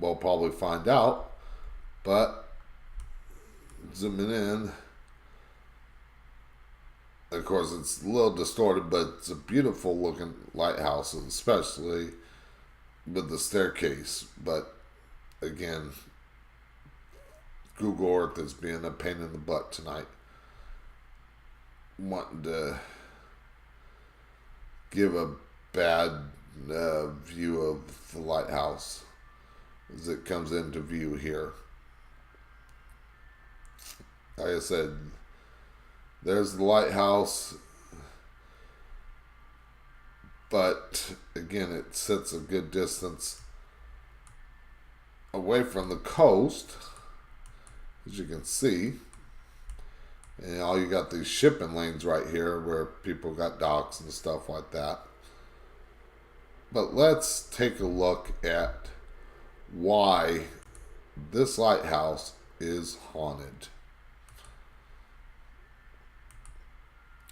we'll probably find out. But zooming in, of course, it's a little distorted, but it's a beautiful looking lighthouse, especially with the staircase. But again, Google Earth is being a pain in the butt tonight. Wanting to give a bad view of the lighthouse as it comes into view here. Like I said, there's the lighthouse, but again, it sits a good distance away from the coast, as you can see. And all you got these shipping lanes right here where people got docks and stuff like that. But let's take a look at why this lighthouse is haunted.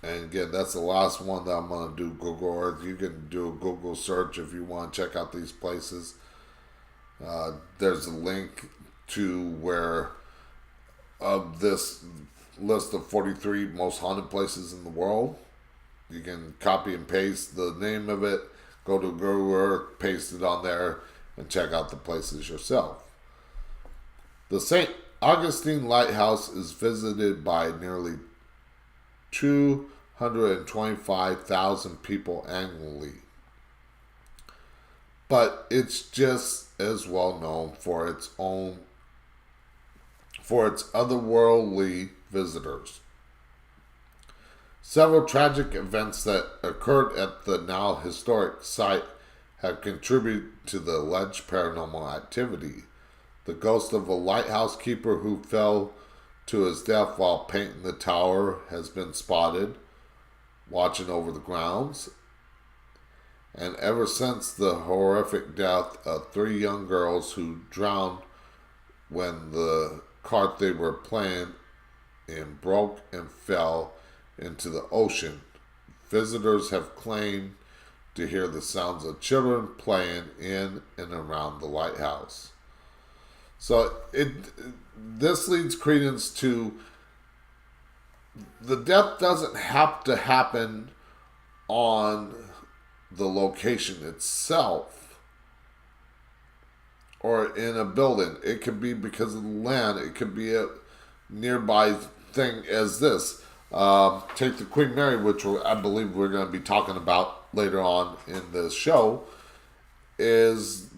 And again, that's the last one that I'm going to do Google Earth. You can do a Google search if you want to check out these places. There's a link to where of this list of 43 most haunted places in the world. You can copy and paste the name of it, go to Google Earth, paste it on there, and check out the places yourself. The St. Augustine Lighthouse is visited by nearly 225,000 people annually. But it's just as well known for its otherworldly visitors. Several tragic events that occurred at the now historic site have contributed to the alleged paranormal activity. The ghost of a lighthouse keeper who fell to his death while painting the tower has been spotted, watching over the grounds. And ever since the horrific death of 3 young girls who drowned when the cart they were playing in broke and fell into the ocean, visitors have claimed to hear the sounds of children playing in and around the lighthouse. So this leads credence to the death doesn't have to happen on the location itself or in a building. It could be because of the land. It could be a nearby thing as this. Take the Queen Mary, which I believe we're going to be talking about later on in the show, is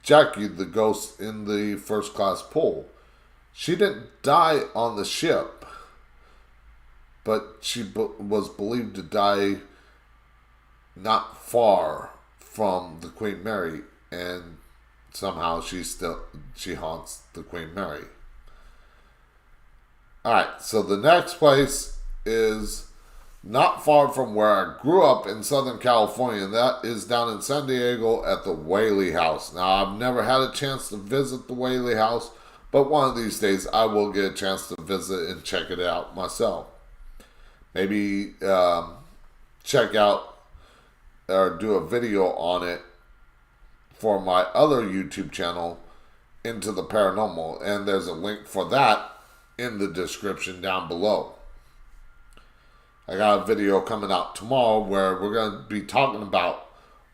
Jackie, the ghost in the first class pool. She didn't die on the ship, but she was believed to die not far from the Queen Mary, and somehow she haunts the Queen Mary. Alright, so the next place is not far from where I grew up in Southern California, and that is down in San Diego at the Whaley House. Now, I've never had a chance to visit the Whaley House, but one of these days I will get a chance to visit and check it out myself. Maybe check out or do a video on it for my other YouTube channel, Into the Paranormal, and there's a link for that in the description down below. I got a video coming out tomorrow where we're going to be talking about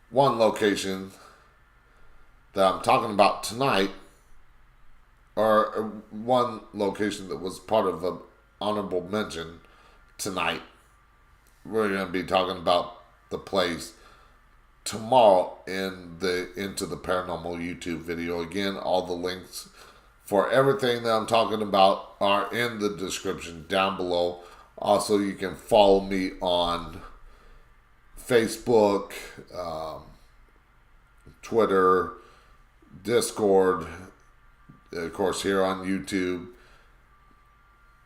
one location that I'm talking about tonight, or one location that was part of an honorable mention tonight. We're going to be talking about the place tomorrow in the Into the Paranormal YouTube video. Again, all the links for everything that I'm talking about are in the description down below. Also, you can follow me on Facebook, Twitter, Discord, of course here on YouTube.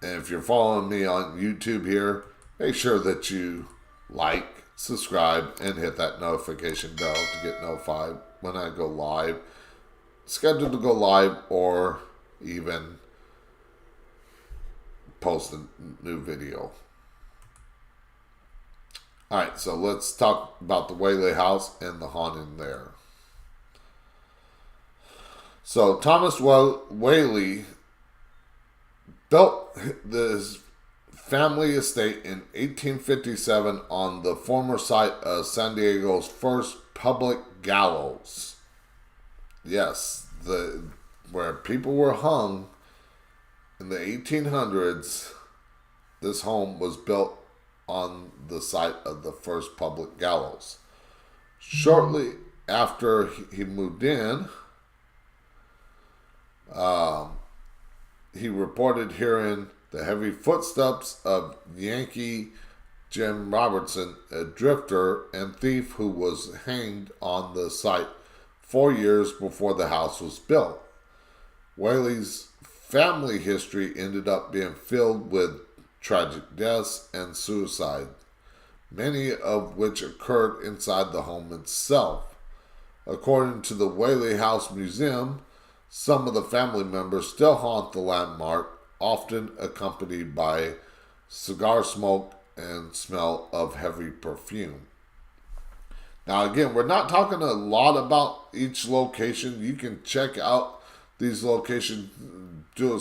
And if you're following me on YouTube here, make sure that you like, subscribe, and hit that notification bell to get notified when I go live, scheduled to go live, or even post a new video. Alright, so let's talk about the Whaley House and the haunting there. So Thomas Whaley built this family estate in 1857 on the former site of San Diego's first public gallows. Yes, where people were hung in the 1800s. This home was built on the site of the first public gallows. Shortly after he moved in, he reported hearing the heavy footsteps of Yankee Jim Robertson, a drifter and thief who was hanged on the site 4 years before the house was built. Whaley's family history ended up being filled with tragic deaths and suicide, many of which occurred inside the home itself. According to the Whaley House Museum, some of the family members still haunt the landmark, often accompanied by cigar smoke and smell of heavy perfume. Now again, we're not talking a lot about each location. You can check out these locations, do a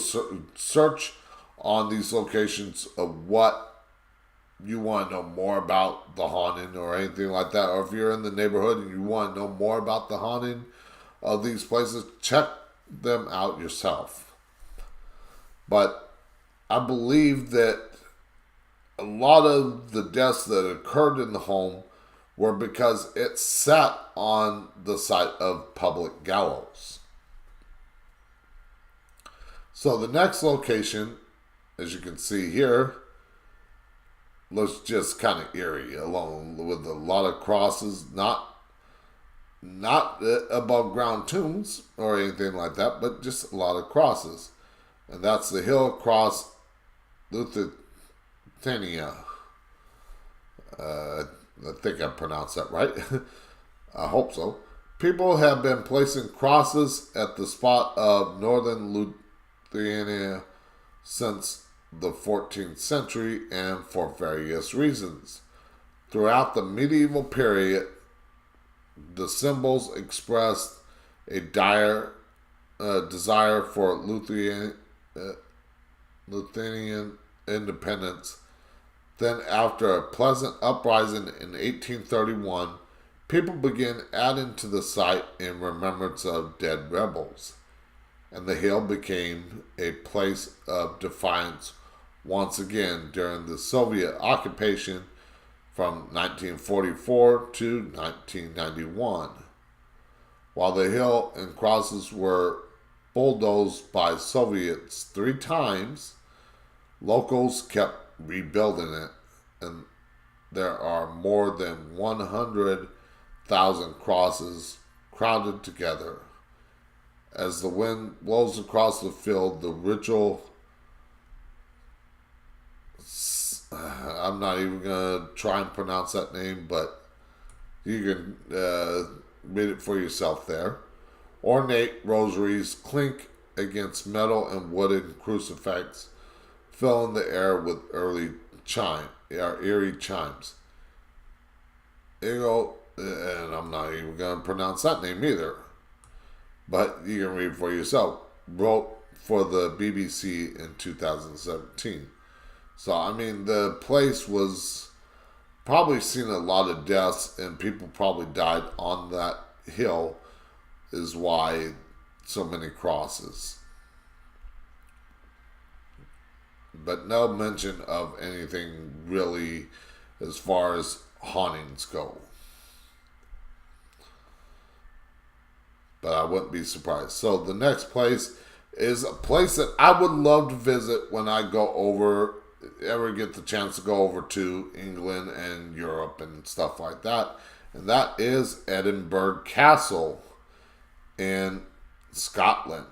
search on these locations of what you want to know more about the haunting or anything like that. Or if you're in the neighborhood and you want to know more about the haunting of these places, check them out yourself. But I believe that a lot of the deaths that occurred in the home were because it sat on the site of public gallows. So the next location, as you can see here, looks just kind of eerie, along with a lot of crosses, not above ground tombs or anything like that, but just a lot of crosses. And that's the hill across Lusitania. I think I pronounced that right. I hope so. People have been placing crosses at the spot of northern Lusitania since the 14th century and for various reasons. Throughout the medieval period, the symbols expressed a dire desire for Lithuanian independence. Then, after a pleasant uprising in 1831, people began adding to the site in remembrance of dead rebels, and the hill became a place of defiance once again during the Soviet occupation from 1944 to 1991. While the hill and crosses were bulldozed by Soviets 3 times, locals kept rebuilding it, and there are more than 100,000 crosses crowded together. As the wind blows across the field, the ritual I'm not even going to try and pronounce that name, but you can read it for yourself there. Ornate rosaries clink against metal and wooden crucifix, filling the air with eerie chimes. And I'm not even going to pronounce that name either, but you can read for yourself. Wrote for the BBC in 2017. So, I mean, the place was probably seen a lot of deaths, and people probably died on that hill, is why so many crosses. But no mention of anything really as far as hauntings go. But I wouldn't be surprised. So the next place is a place that I would love to visit when I ever get the chance to go over to England and Europe and stuff like that. And that is Edinburgh Castle in Scotland.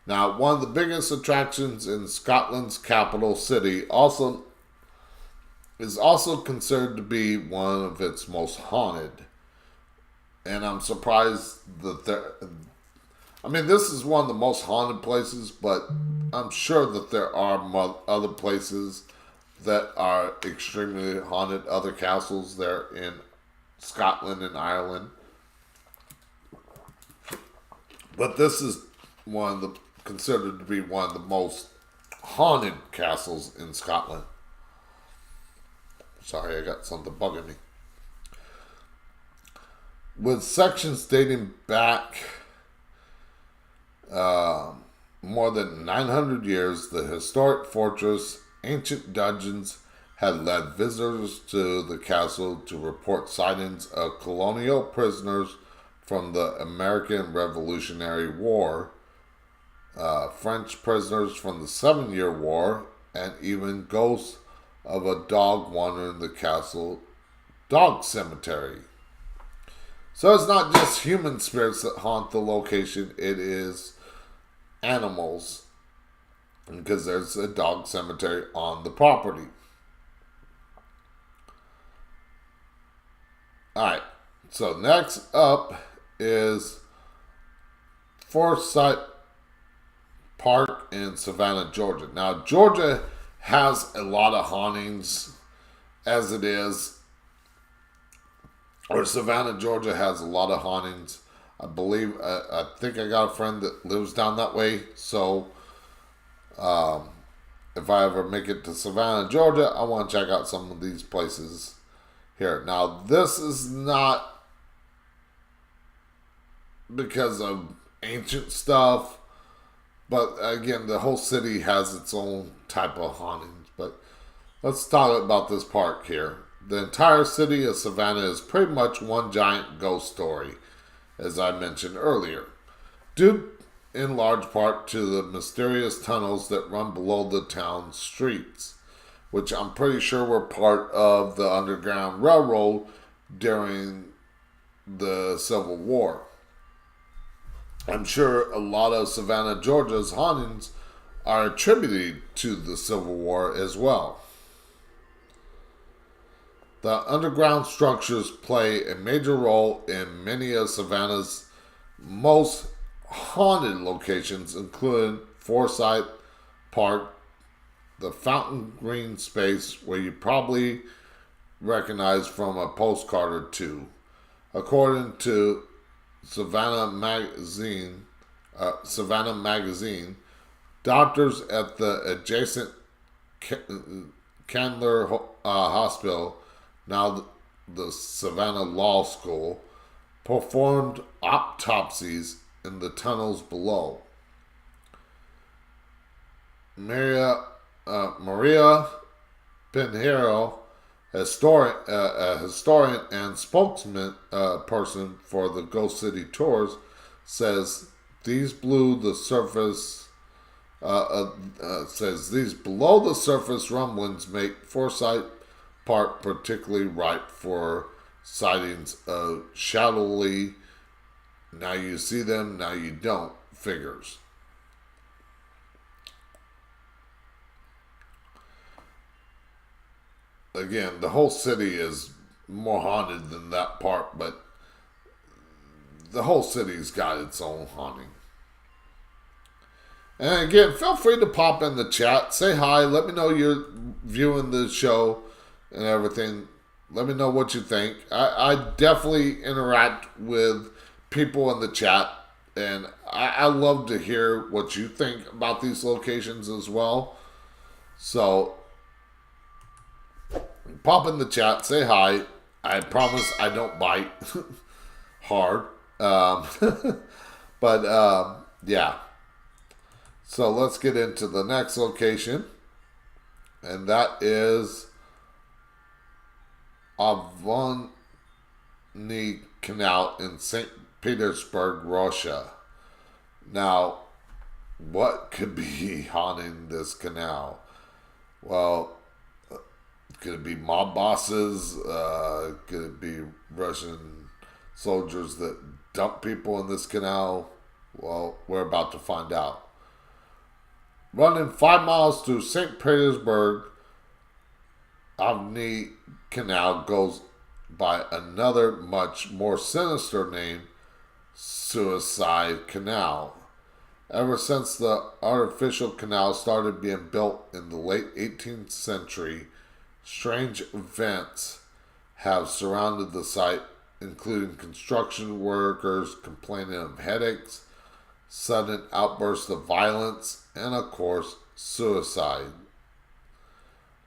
Now, one of the biggest attractions in Scotland's capital city is also considered to be one of its most haunted. And I'm surprised that this is one of the most haunted places, but I'm sure that there are other places that are extremely haunted, other castles there in Scotland and Ireland. But this is considered to be one of the most haunted castles in Scotland. Sorry, I got something bugging me. With sections dating back more than 900 years, the historic fortress, ancient dungeons had led visitors to the castle to report sightings of colonial prisoners from the American Revolutionary War, French prisoners from the 7-Year War, and even ghosts of a dog wandering the castle dog cemetery. So it's not just human spirits that haunt the location, it is animals, because there's a dog cemetery on the property. Alright, so next up is Forsyth Park in Savannah, Georgia. Now, Georgia has a lot of hauntings as it is. Or Savannah, Georgia has a lot of hauntings. I think I got a friend that lives down that way. So, if I ever make it to Savannah, Georgia, I want to check out some of these places here. Now, this is not because of ancient stuff. But again, the whole city has its own type of hauntings. But let's talk about this park here. The entire city of Savannah is pretty much one giant ghost story, as I mentioned earlier, due in large part to the mysterious tunnels that run below the town's streets, which I'm pretty sure were part of the Underground Railroad during the Civil War. I'm sure a lot of Savannah, Georgia's hauntings are attributed to the Civil War as well. The underground structures play a major role in many of Savannah's most haunted locations, including Forsyth Park, the fountain green space where you probably recognize from a postcard or two. According to Savannah Magazine, doctors at the adjacent Candler Hospital, now the Savannah Law School, performed autopsies in the tunnels below. Maria Pinheiro, a historian and spokesman person for the Ghost City Tours, says these below the surface rumblings make Forsyth Park particularly ripe for sightings of shadowly, now you see them, now you don't, figures. again, the whole city is more haunted than that part, but the whole city's got its own haunting. And again, feel free to pop in the chat, say hi, let me know you're viewing the show and everything. Let me know what you think. I definitely interact with people in the chat, and I love to hear what you think about these locations as well. So, pop in the chat, say hi. I promise I don't bite hard. Yeah. So let's get into the next location. And that is Avonni Canal in St. Petersburg, Russia. Now, what could be haunting this canal? Well, could it be mob bosses? Could it be Russian soldiers that dump people in this canal? Well, we're about to find out. Running 5 miles through St. Petersburg, Avonni Canal goes by another much more sinister name, Suicide Canal. Ever since the artificial canal started being built in the late 18th century, strange events have surrounded the site, including construction workers complaining of headaches, sudden outbursts of violence, and of course, suicide.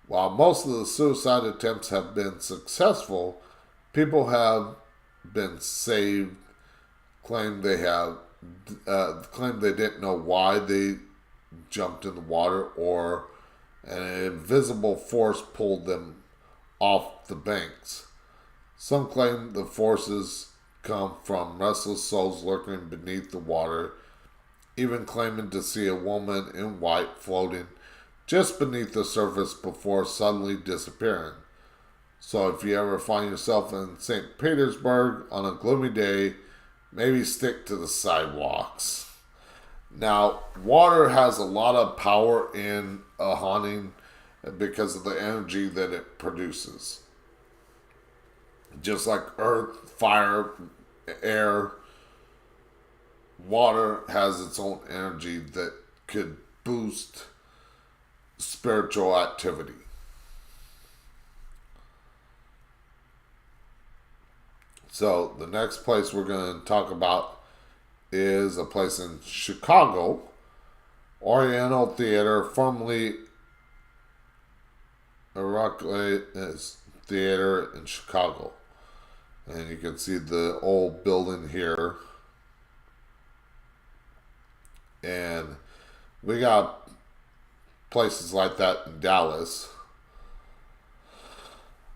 While most of the suicide attempts have been successful, people have been saved, claim they didn't know why they jumped in the water, or an invisible force pulled them off the banks. Some claim the forces come from restless souls lurking beneath the water, even claiming to see a woman in white floating just beneath the surface before suddenly disappearing. So if you ever find yourself in St. Petersburg on a gloomy day, maybe stick to the sidewalks. Now, water has a lot of power in a haunting because of the energy that it produces. Just like earth, fire, air, water has its own energy that could boost spiritual activity. So the next place we're going to talk about is a place in Chicago, Oriental Theater, formerly Hercules Theater in Chicago. And you can see the old building here. And we got places like that in Dallas.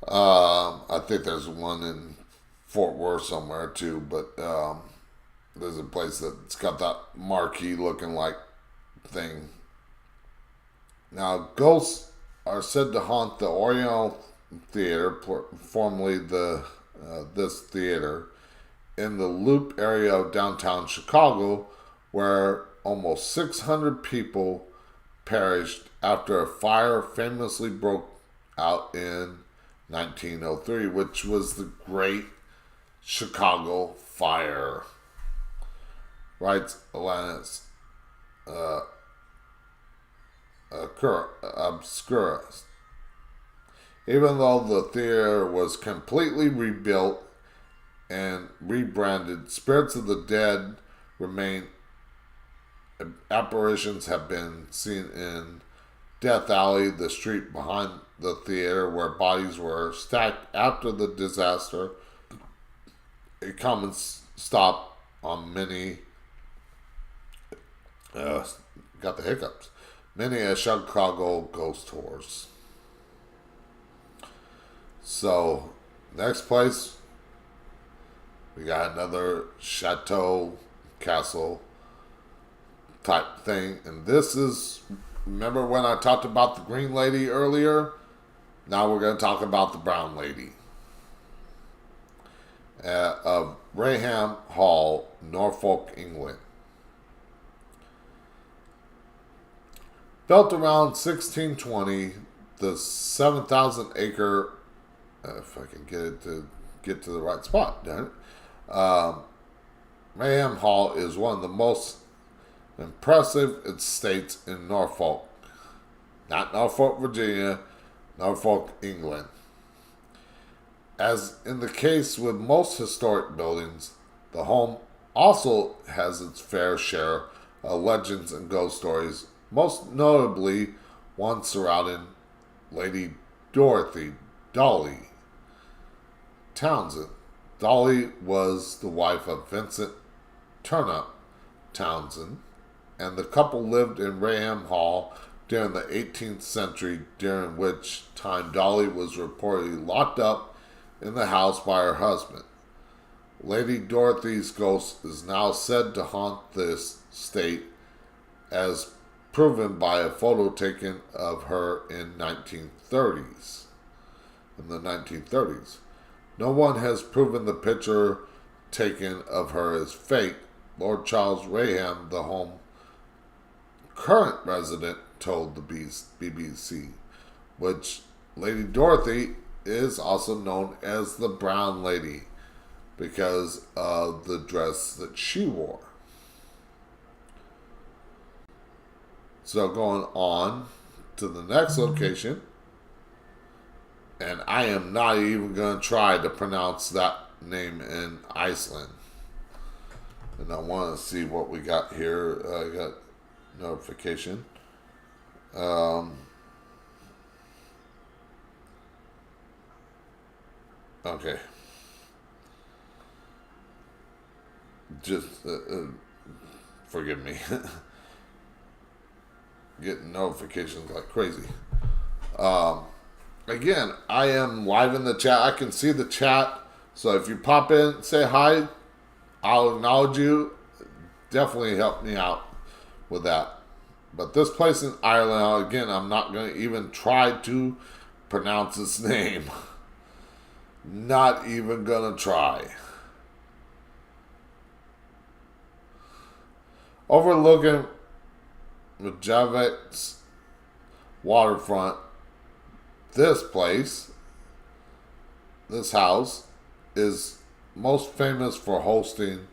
I think there's one in Fort Worth somewhere too, but there's a place that's got that marquee looking like thing. Now, ghosts are said to haunt the Oriental Theater, formerly this theater, in the Loop area of downtown Chicago, where almost 600 people perished after a fire famously broke out in 1903, which was the Great Chicago Fire. Writes Alanis Obscurus. Even though the theater was completely rebuilt and rebranded, spirits of the dead remain. Apparitions have been seen in Death Alley, the street behind the theater where bodies were stacked after the disaster, a common stop on many many Chicago ghost tours. So next place, we got another chateau castle type thing, and this is, remember when I talked about the green lady earlier? Now we're going to talk about the brown lady. Of Raynham Hall, Norfolk, England. Built around 1620, the 7,000 acre, if I can get to the right spot, darn it. Raynham Hall is one of the most impressive estates in Norfolk. Not Norfolk, Virginia, Norfolk, England. As in the case with most historic buildings, the home also has its fair share of legends and ghost stories, most notably one surrounding Lady Dorothy Dolly Townsend. Dolly was the wife of Vincent Turnup Townsend, and the couple lived in Raynham Hall during the 18th century, during which time Dolly was reportedly locked up in the house by her husband. Lady Dorothy's ghost is now said to haunt this estate, as proven by a photo taken of her in the 1930s. No one has proven the picture taken of her is fake. Lord Charles Raynham, the home current resident, told the BBC, which Lady Dorothy is also known as the Brown Lady because of the dress that she wore. So going on to the next location, and I am not even going to try to pronounce that name in Iceland. And I want to see what we got here. I got notification. Okay. Just forgive me. Getting notifications like crazy. Again, I am live in the chat. I can see the chat. So if you pop in, say hi, I'll acknowledge you. Definitely help me out with that. But this place in Ireland, again, I'm not going to even try to pronounce its name. Not even going to try. Overlooking Reykjavik's waterfront, this house, is most famous for hosting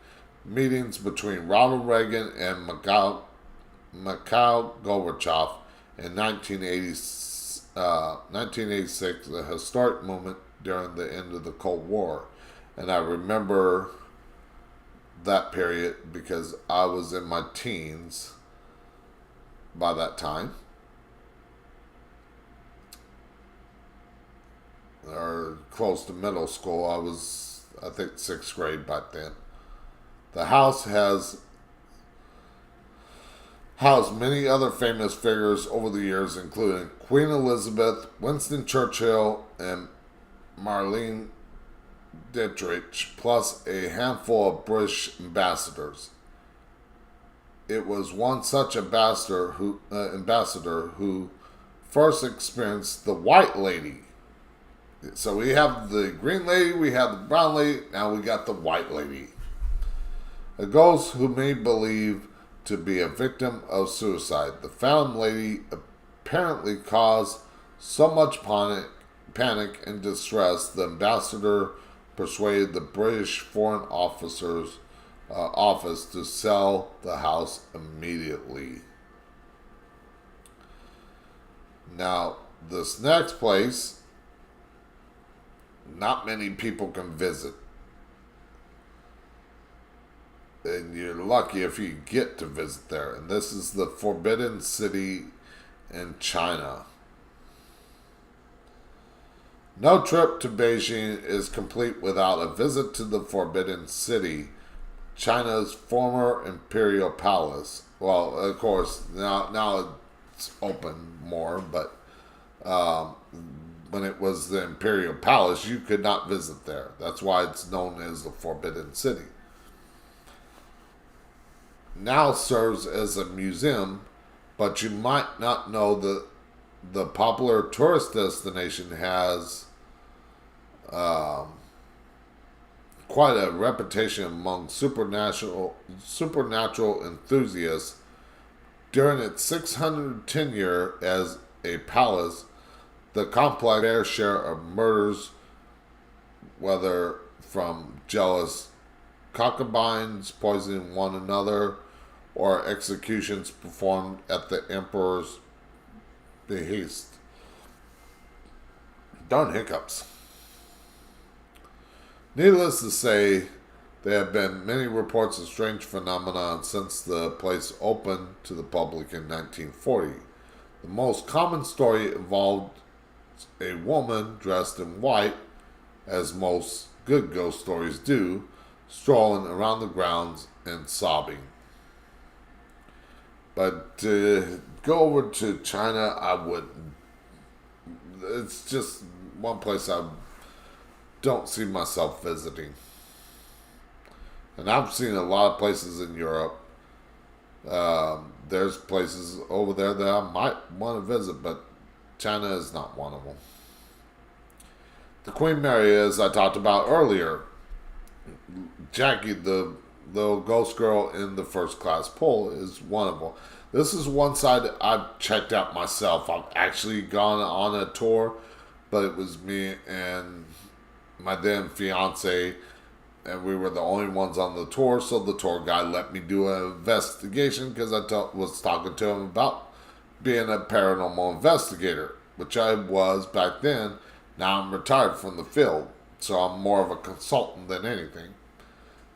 meetings between Ronald Reagan and Mikhail Gorbachev in 1986, a historic moment during the end of the Cold War. And I remember that period because I was in my teens by that time, or close to middle school. I was, I think, 6th grade back then. The house has housed many other famous figures over the years, including Queen Elizabeth, Winston Churchill, and Marlene Dietrich, plus a handful of British ambassadors. It was one such ambassador who first experienced the White Lady. So we have the Green Lady, we have the Brown Lady, now we got the White Lady. A ghost who may believe to be a victim of suicide. The Phantom Lady apparently caused so much panic and distress, the ambassador persuaded the British Foreign Office to sell the house immediately. Now, this next place, not many people can visit. And you're lucky if you get to visit there. And this is the Forbidden City in China. No trip to Beijing is complete without a visit to the Forbidden City, China's former imperial palace. Well, of course, now it's open more, but when it was the imperial palace, you could not visit there. That's why it's known as the Forbidden City. Now serves as a museum, but you might not know that the popular tourist destination has quite a reputation among supernatural enthusiasts. During its 600th tenure as a palace, the complex fair share of murders, whether from jealous concubines poisoning one another or executions performed at the emperor's behest. Darn hiccups. Needless to say, there have been many reports of strange phenomena since the place opened to the public in 1940. The most common story involved a woman dressed in white, as most good ghost stories do, strolling around the grounds and sobbing. But to go over to China, I wouldn't. It's just one place I don't see myself visiting. And I've seen a lot of places in Europe. There's places over there that I might want to visit, but China is not one of them. The Queen Mary, as I talked about earlier, Jackie, the little ghost girl in the first class poll, is one of them. This is one side that I've checked out myself. I've actually gone on a tour, but it was me and my then fiance, and we were the only ones on the tour, so the tour guide let me do an investigation because I was talking to him about being a paranormal investigator, which I was back then. Now I'm retired from the field, so I'm more of a consultant than anything.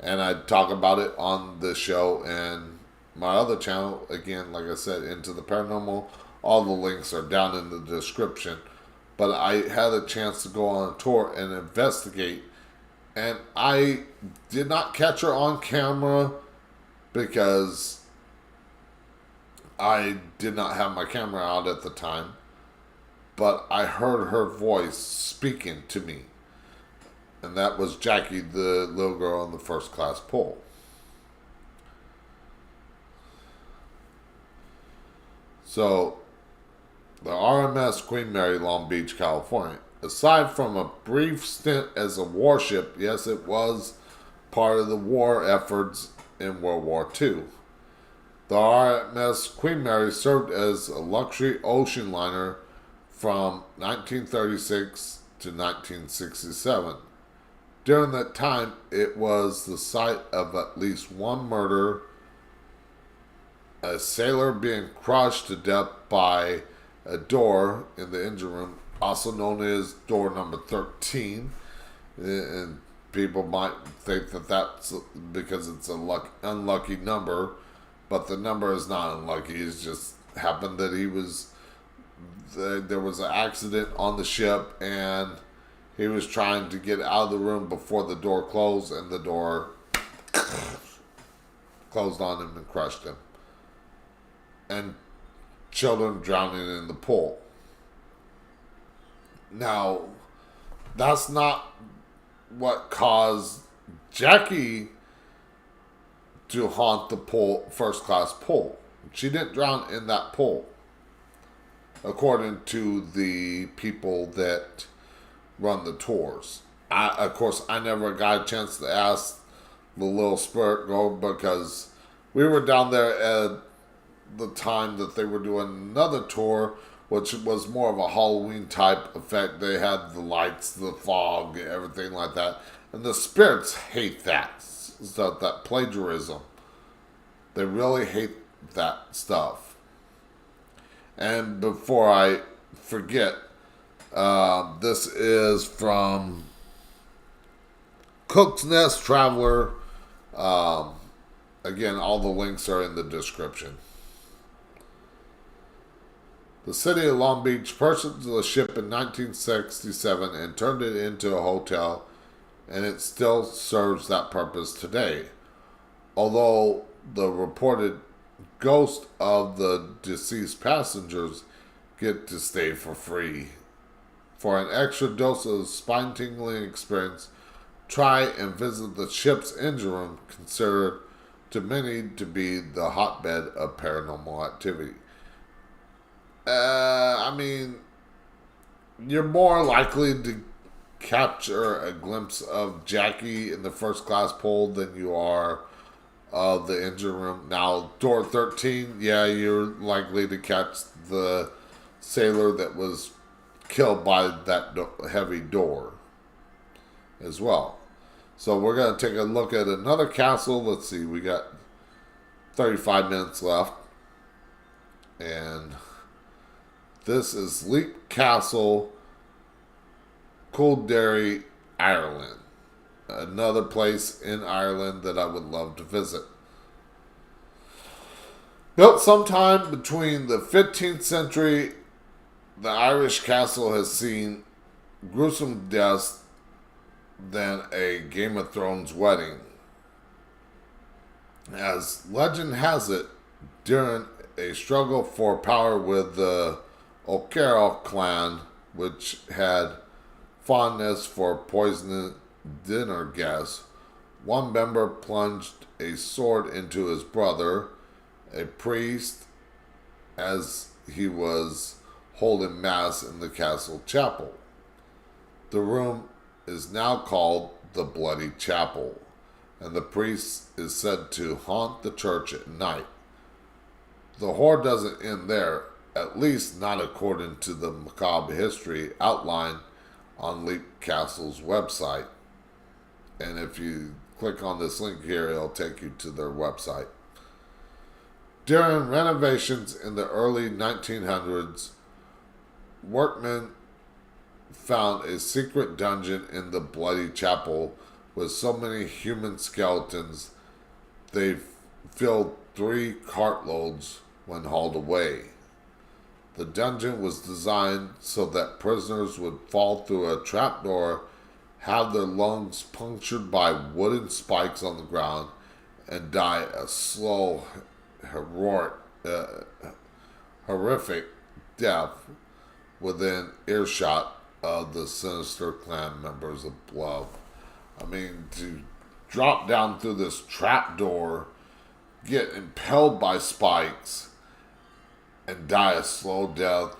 And I talk about it on the show and my other channel, again, like I said, Into the Paranormal. All the links are down in the description. But I had a chance to go on a tour and investigate, and I did not catch her on camera because I did not have my camera out at the time. But I heard her voice speaking to me. And that was Jackie, the little girl in the first class poll. So, the RMS Queen Mary, Long Beach, California. Aside from a brief stint as a warship, yes, it was part of the war efforts in World War II. The RMS Queen Mary served as a luxury ocean liner from 1936 to 1967. During that time, it was the site of at least one murder, a sailor being crushed to death by a door in the engine room, also known as door number 13. And people might think that that's because it's a unlucky number, but the number is not unlucky. It just happened that there was an accident on the ship, and he was trying to get out of the room before the door closed, and the door closed on him and crushed him. And children drowning in the pool. Now, that's not what caused Jackie to haunt the pool, first class pool. She didn't drown in that pool, according to the people that run the tours. Of course, I never got a chance to ask the little spirit girl because we were down there at the time that they were doing another tour, which was more of a Halloween type effect. They had the lights, the fog, everything like that. And the spirits hate that. That plagiarism. They really hate that stuff. And before I forget, this is from Cook's Nest Traveler. Again, all the links are in the description. The city of Long Beach purchased the ship in 1967 and turned it into a hotel, and it still serves that purpose today. Although the reported ghosts of the deceased passengers get to stay for free. For an extra dose of spine-tingling experience, try and visit the ship's engine room, considered to many to be the hotbed of paranormal activity. I mean, you're more likely to capture a glimpse of Jackie in the first class poll than you are of the engine room. Now, door 13, yeah, you're likely to catch the sailor that was killed by that heavy door as well. So we're going to take a look at another castle. Let's see, we got 35 minutes left. And this is Leap Castle, Kildare, Ireland. Another place in Ireland that I would love to visit. Built sometime between the 15th century, the Irish castle has seen gruesome deaths than a Game of Thrones wedding. As legend has it, during a struggle for power with the O'Carroll clan, which had fondness for poisoning dinner guests, one member plunged a sword into his brother, a priest, as he was holding mass in the castle chapel. The room is now called the Bloody Chapel, and the priest is said to haunt the church at night. The horror doesn't end there, at least not according to the macabre history outlined on Leap Castle's website. And if you click on this link here, it'll take you to their website. During renovations in the early 1900s, workmen found a secret dungeon in the Bloody Chapel with so many human skeletons they filled 3 cartloads when hauled away. The dungeon was designed so that prisoners would fall through a trapdoor, have their lungs punctured by wooden spikes on the ground, and die a slow, horrific death within earshot of the sinister clan members above. I mean, to drop down through this trapdoor, get impaled by spikes, and die a slow death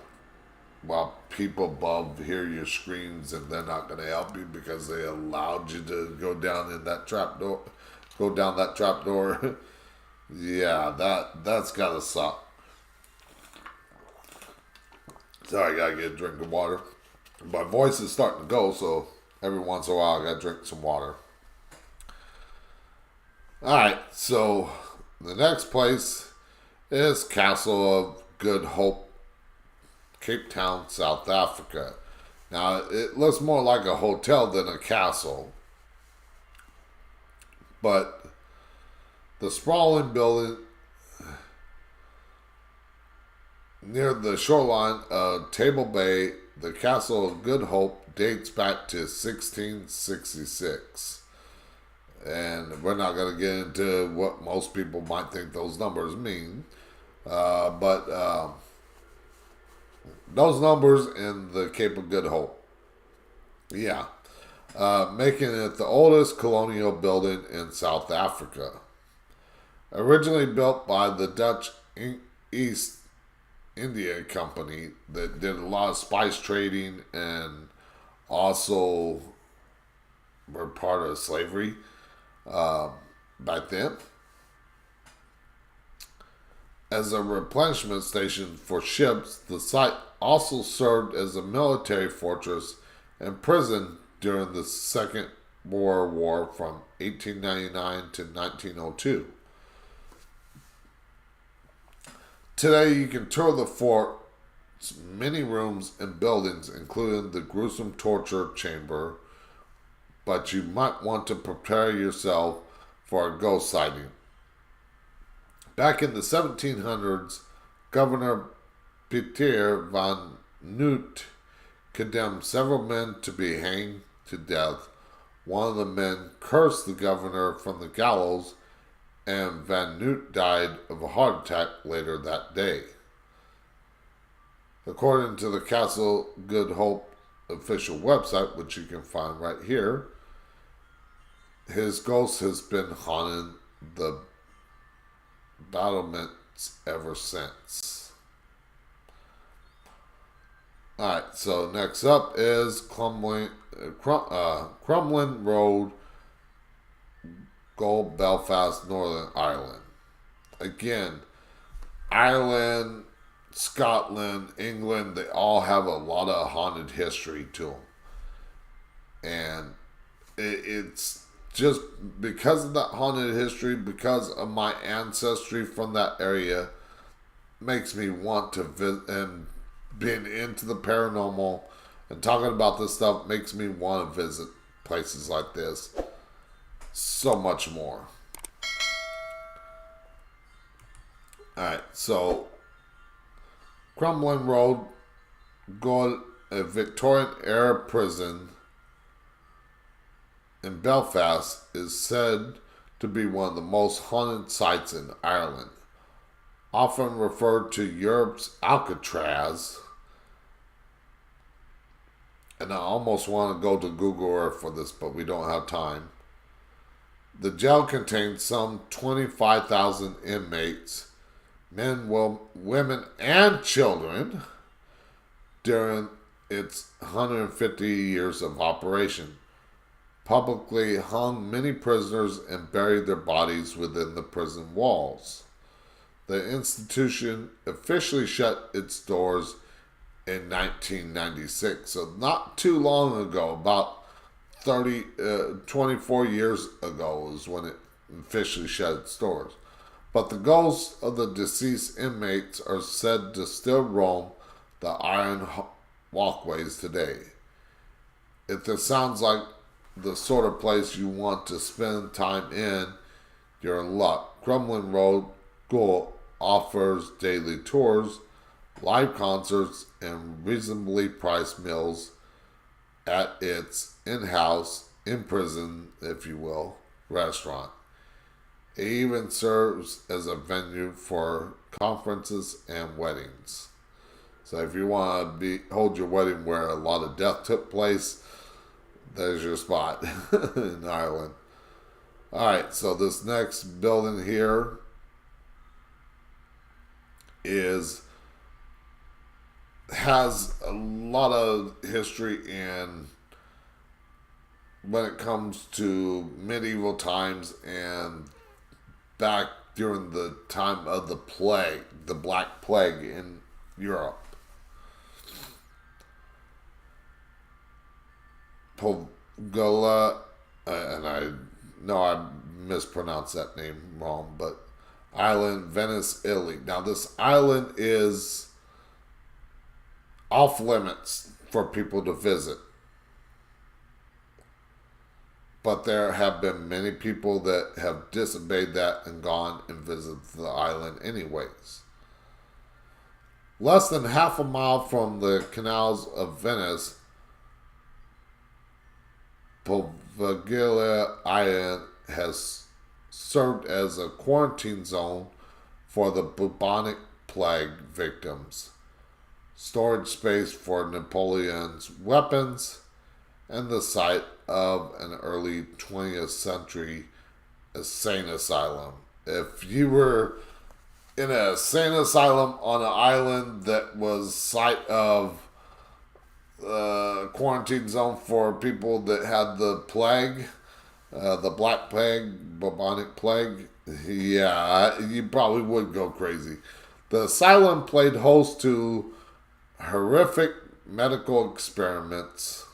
while people above hear your screams and they're not going to help you because they allowed you to go down in that trapdoor. Go down that trapdoor. Yeah, that's gotta suck. Sorry, I gotta get a drink of water. My voice is starting to go, so every once in a while I gotta drink some water. Alright, so the next place is Castle of Good Hope, Cape Town, South Africa. Now, it looks more like a hotel than a castle, but the sprawling building near the shoreline of Table Bay, the Castle of Good Hope, dates back to 1666. And we're not going to get into what most people might think those numbers mean. But those numbers in the Cape of Good Hope. Yeah. Making it the oldest colonial building in South Africa. Originally built by the Dutch East India Company that did a lot of spice trading and also were part of slavery back then. As a replenishment station for ships, the site also served as a military fortress and prison during the Second Boer War from 1899 to 1902. Today, you can tour the fort's many rooms and buildings, including the gruesome torture chamber, but you might want to prepare yourself for a ghost sighting. Back in the 1700s, Governor Pieter van Noot condemned several men to be hanged to death. One of the men cursed the governor from the gallows, and Van Noot died of a heart attack later that day. According to the Castle Good Hope official website, which you can find right here, his ghost has been haunting the battlements ever since. Alright, so next up is Crumlin Road, Gold, Belfast, Northern Ireland. Again, Ireland Scotland, England, they all have a lot of haunted history to them. And it's just because of that haunted history, because of my ancestry from that area, makes me want to visit, and being into the paranormal and talking about this stuff makes me want to visit places like this so much more. Alright, so Crumlin Road, a Victorian era prison in Belfast, is said to be one of the most haunted sites in Ireland. Often referred to Europe's Alcatraz, and I almost want to go to Google Earth for this, but we don't have time. The jail contains some 25,000 inmates, men, women, and children, during its 150 years of operation. Publicly hung many prisoners and buried their bodies within the prison walls. The institution officially shut its doors in 1996, so not too long ago, about 24 years ago is when it officially shut its doors. But the ghosts of the deceased inmates are said to still roam the iron walkways today. If this sounds like the sort of place you want to spend time in, you're in luck. Crumlin Road School offers daily tours, live concerts, and reasonably priced meals at its in-house, in-prison, if you will, restaurant. It even serves as a venue for conferences and weddings. So if you want to hold your wedding where a lot of death took place, there's your spot in Ireland. Alright, so this next building here has a lot of history in when it comes to medieval times and back during the time of the plague, the Black Plague in Europe. Pogola, and I know I mispronounced that name wrong, but Island, Venice, Italy. Now this island is off limits for people to visit. But there have been many people that have disobeyed that and gone and visited the island anyways. Less than half a mile from the canals of Venice, Poveglia Island has served as a quarantine zone for the bubonic plague victims, storage space for Napoleon's weapons, and the site of an early 20th century insane asylum. If you were in an insane asylum on an island that was site of quarantine zone for people that had the plague, the Black Plague, bubonic plague, yeah, you probably would go crazy. The asylum played host to horrific medical experiments,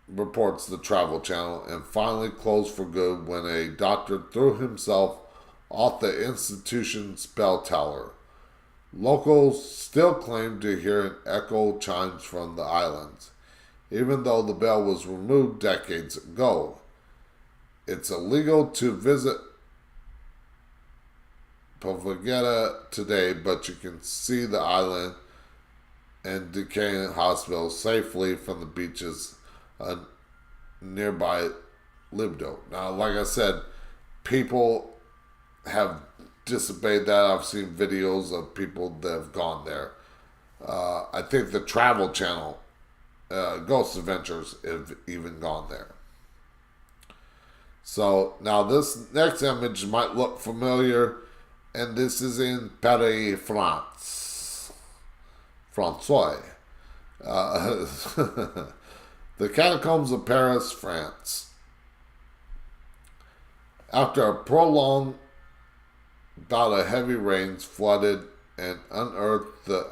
reports the Travel Channel, and finally closed for good when a doctor threw himself off the institution's bell tower. Locals still claim to hear an echo chimes from the islands, even though the bell was removed decades ago. It's illegal to visit Poveglia today, but you can see the island and decaying hospital safely from the beaches nearby Lido. Now, like I said, people have disobeyed that. I've seen videos of people that have gone there. I think the Travel Channel, Ghost Adventures, have even gone there. So, now this next image might look familiar, and this is in Paris, France. François. The Catacombs of Paris, France. After a prolonged bout of heavy rains flooded and unearthed the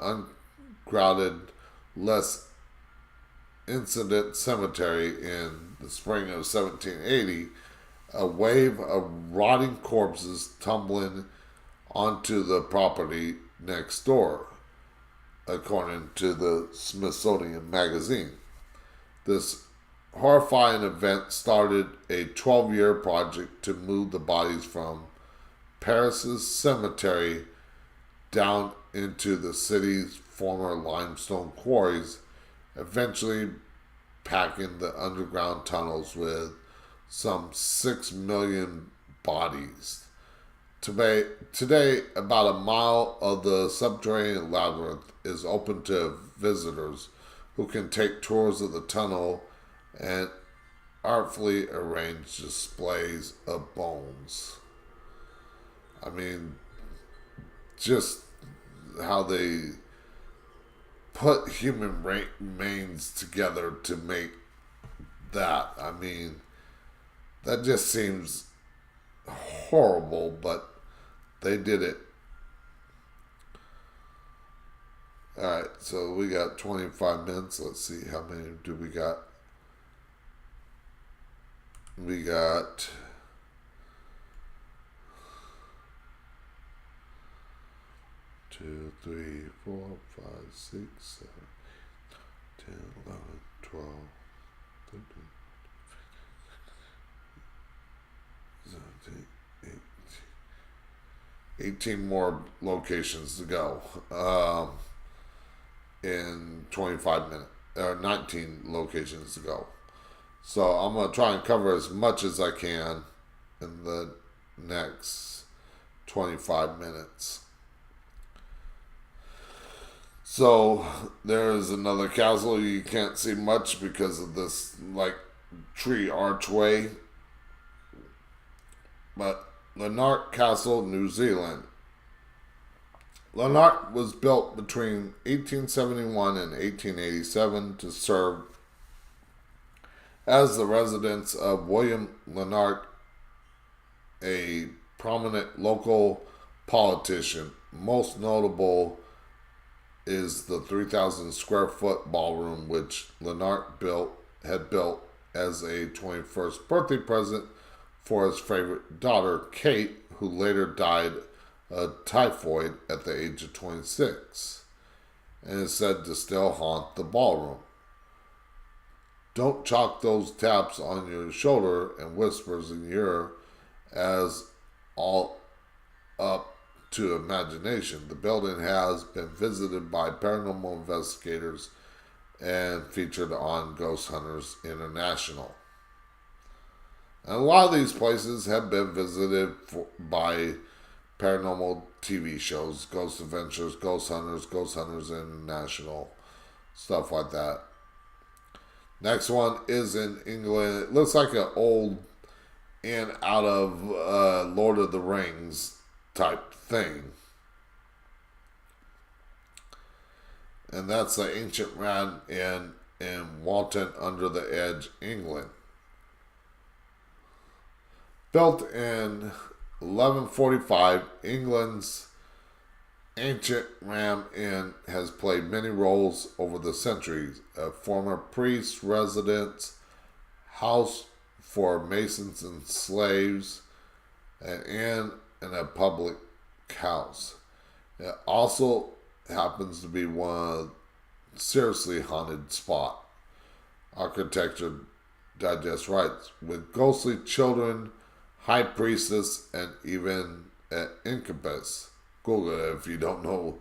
uncrowded, less incident cemetery in the spring of 1780, a wave of rotting corpses tumbling onto the property next door, according to the Smithsonian Magazine. This horrifying event started a 12-year project to move the bodies from Paris's cemetery down into the city's former limestone quarries, eventually packing the underground tunnels with some 6 million bodies. Today, about a mile of the subterranean labyrinth is open to visitors who can take tours of the tunnel and artfully arranged displays of bones. I mean, just how they put human remains together to make that. I mean, that just seems horrible, but they did it. Alright, so we got 25 minutes. Let's see, how many do we got? We got 2, 3, 4, 5, 6, 7, 10, 11, 12, 13, 17, 18 more locations to go in 25 minutes, or 19 locations to go. So I'm going to try and cover as much as I can in the next 25 minutes. So there's another castle. You can't see much because of this like tree archway. But Lanark Castle, New Zealand. Lanark was built between 1871 and 1887 to serve as the residence of William Lanark, a prominent local politician. Most notable is the 3,000 square foot ballroom which Lanark had built as a 21st birthday present for his favorite daughter, Kate, who later died of typhoid at the age of 26, and is said to still haunt the ballroom. Don't chalk those taps on your shoulder and whispers in your ear as all up to imagination. The building has been visited by paranormal investigators and featured on Ghost Hunters International. And a lot of these places have been visited by paranormal TV shows, Ghost Adventures, Ghost Hunters International, stuff like that. Next one is in England. It looks like an old in out of Lord of the Rings type thing. And that's the Ancient Ram in Walton under the Edge, England. Built in 1145, England's Ancient Ram Inn has played many roles over the centuries. A former priest's residence, house for masons and slaves, an inn, and a public house. It also happens to be one seriously haunted spot. Architecture Digest writes, with ghostly children, high priestess, and even an incubus. Google it if you don't know.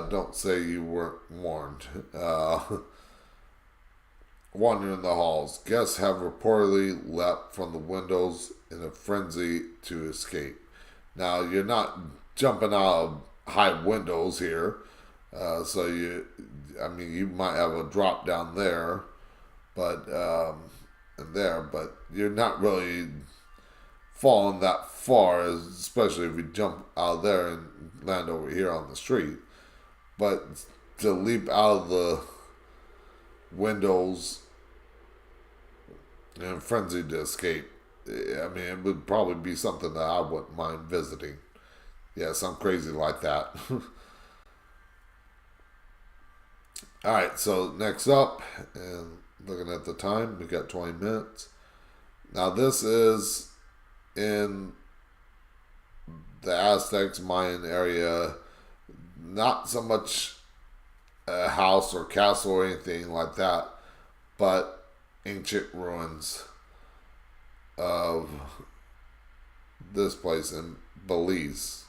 Don't say you weren't warned. Wandering the halls. Guests have reportedly leapt from the windows in a frenzy to escape. Now, you're not jumping out of high windows here. So you might have a drop down there, but you're not really falling that far, especially if you jump out there and land over here on the street. But to leap out of the windows and frenzy to escape, it would probably be something that I wouldn't mind visiting. Yes, I'm crazy like that. Alright, so next up, and looking at the time, we got 20 minutes. Now this is in the Aztecs Mayan area, not so much a house or castle or anything like that, but ancient ruins of this place in Belize.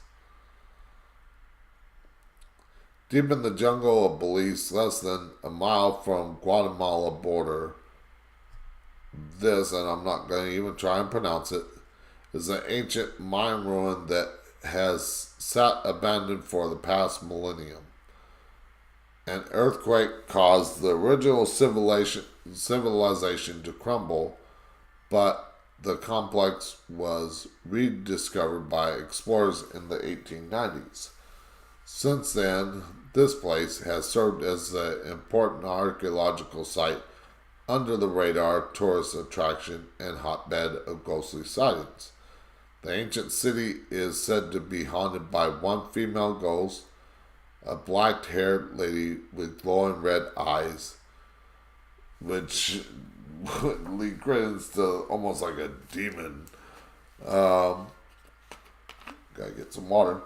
Deep in the jungle of Belize, less than a mile from Guatemala border, this, and I'm not going to even try and pronounce it, is an ancient Mayan ruin that has sat abandoned for the past millennium. An earthquake caused the original civilization to crumble, but the complex was rediscovered by explorers in the 1890s. Since then, this place has served as an important archaeological site, under the radar tourist attraction, and hotbed of ghostly sightings. The ancient city is said to be haunted by one female ghost, a black-haired lady with glowing red eyes, which would lead credence to almost like a demon. Gotta get some water.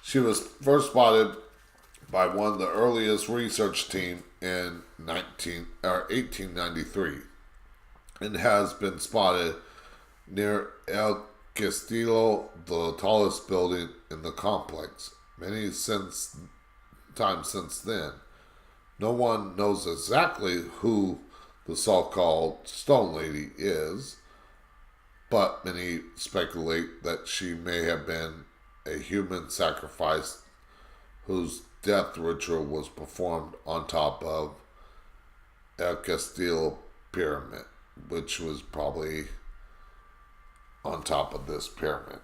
She was first spotted by one of the earliest research team in 1893 and has been spotted near El Castillo, the tallest building in the complex. Many times since then. No one knows exactly who the so-called Stone Lady is, but many speculate that she may have been a human sacrifice whose death ritual was performed on top of El Castillo pyramid, which was probably on top of this pyramid.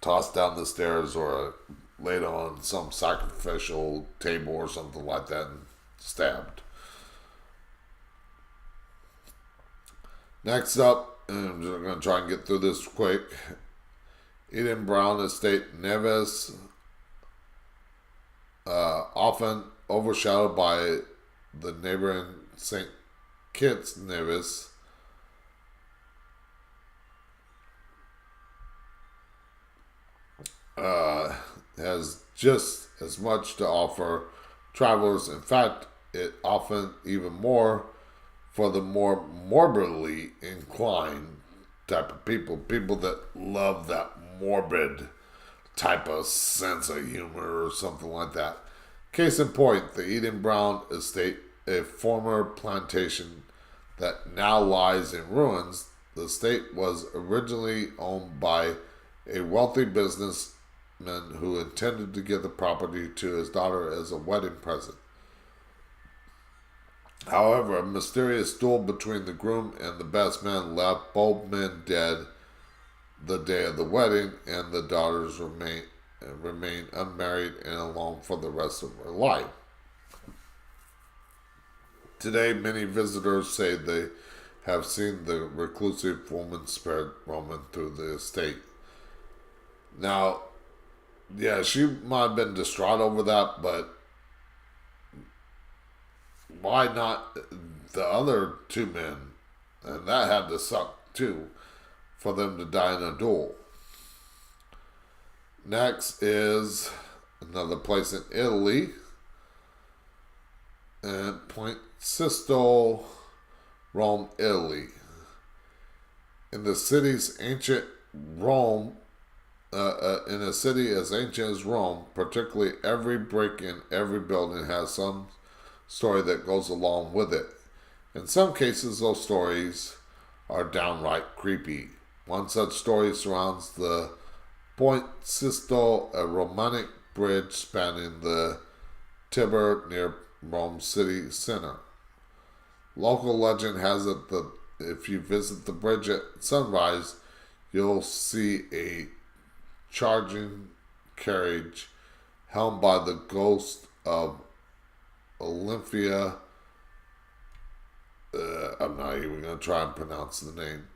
Tossed down the stairs or laid on some sacrificial table or something like that and stabbed. Next up, and I'm just going to try and get through this quick. Eden Brown Estate, Nevis, often overshadowed by the neighboring St. Kitts, Nevis. Has just as much to offer travelers. In fact, it often even more for the more morbidly inclined type of people that love that morbid type of sense of humor or something like that. Case in point, the Eden Brown Estate, a former plantation that now lies in ruins. The estate was originally owned by a wealthy businessman who intended to give the property to his daughter as a wedding present. However, a mysterious duel between the groom and the best man left both men dead the day of the wedding, and the daughters remain unmarried and alone for the rest of her life. Today, many visitors say they have seen the reclusive woman spirit roaming through the estate. Now, yeah, she might have been distraught over that, but why not the other two men? And that had to suck too, for them to die in a duel. Next is another place in Italy, and Point Sisto, Rome, Italy. In the city's ancient Rome, in a city as ancient as Rome, particularly every brick in every building has some story that goes along with it. In some cases, those stories are downright creepy. One such story surrounds the Point Sisto, a Romantic bridge spanning the Tiber near Rome city center. Local legend has it that if you visit the bridge at sunrise, you'll see a charging carriage helmed by the ghost of Olympia. I'm not even going to try and pronounce the name.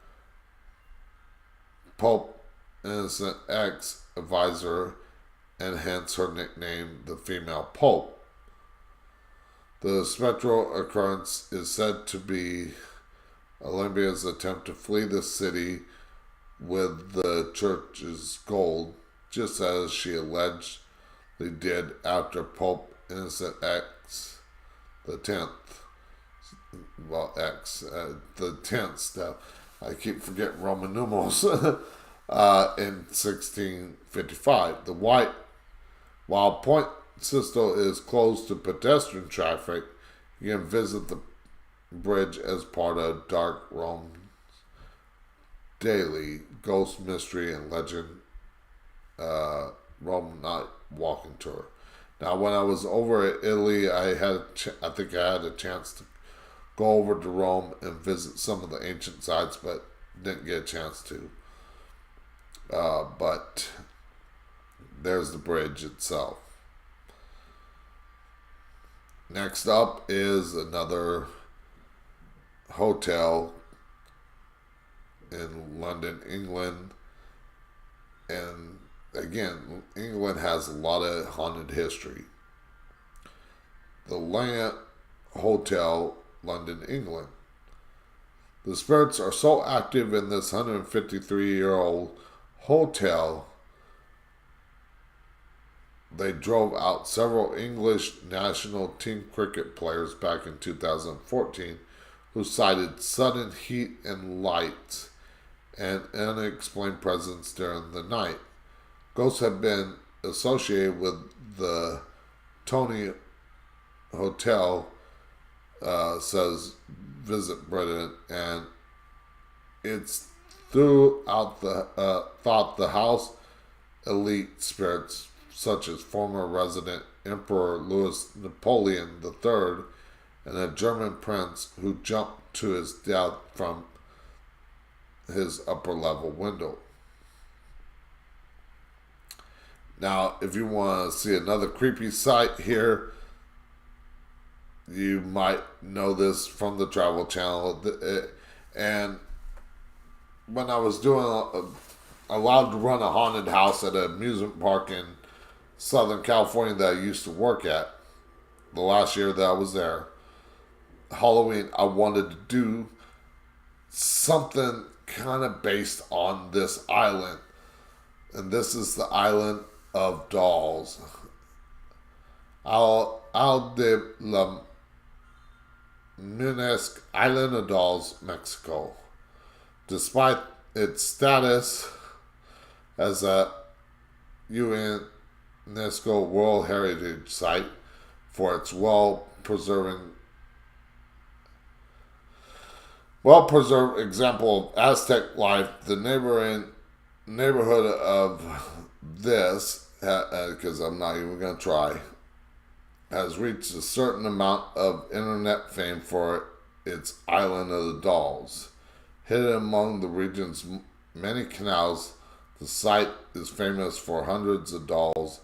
Pope Innocent X advisor and hence her nickname, the female Pope. The spectral occurrence is said to be Olympia's attempt to flee the city with the church's gold, just as she allegedly did after Pope Innocent X the 10th. Well, the 10th step. I keep forgetting Roman numerals. In 1655. While Point Sisto is closed to pedestrian traffic, you can visit the bridge as part of Dark Rome's daily ghost mystery and legend Rome night walking tour. Now, when I was over at Italy, I think I had a chance to go over to Rome and visit some of the ancient sites, but didn't get a chance to. But there's the bridge itself. Next up is another hotel in London, England. And again, England has a lot of haunted history. The Raynham Hotel, London, England. The spirits are so active in this 153-year-old hotel, they drove out several English national team cricket players back in 2014 who cited sudden heat and light and unexplained presence during the night. Ghosts have been associated with the Tony Hotel, says Visit Britain, and it's throughout thought the house elite spirits such as former resident Emperor Louis Napoleon III and a German prince who jumped to his death from his upper level window. Now, if you want to see another creepy sight here, you might know this from the Travel Channel. And when I was allowed to run a haunted house at an amusement park in Southern California that I used to work at, the last year that I was there, Halloween, I wanted to do something kind of based on this island. And this is the island of dolls. Isle de la Munesque, Island of Dolls, Mexico. Despite its status as a UNESCO World Heritage Site for its well-preserved example of Aztec life, the neighborhood of this, because I'm not even going to try, has reached a certain amount of internet fame for its Island of the Dolls. Hidden among the region's many canals, the site is famous for hundreds of dolls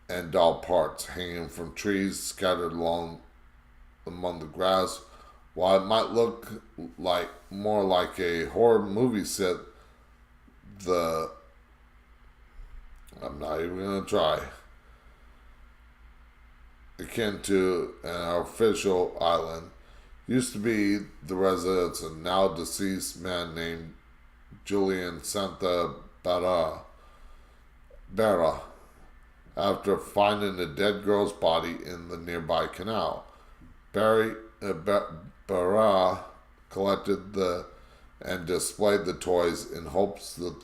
and doll parts hanging from trees scattered among the grass. While it might look more like a horror movie set, I'm not even going to try, akin to an artificial island, used to be the residence of now deceased man named Julian Santa Barra. After finding a dead girl's body in the nearby canal, Barra collected and displayed the toys in hopes that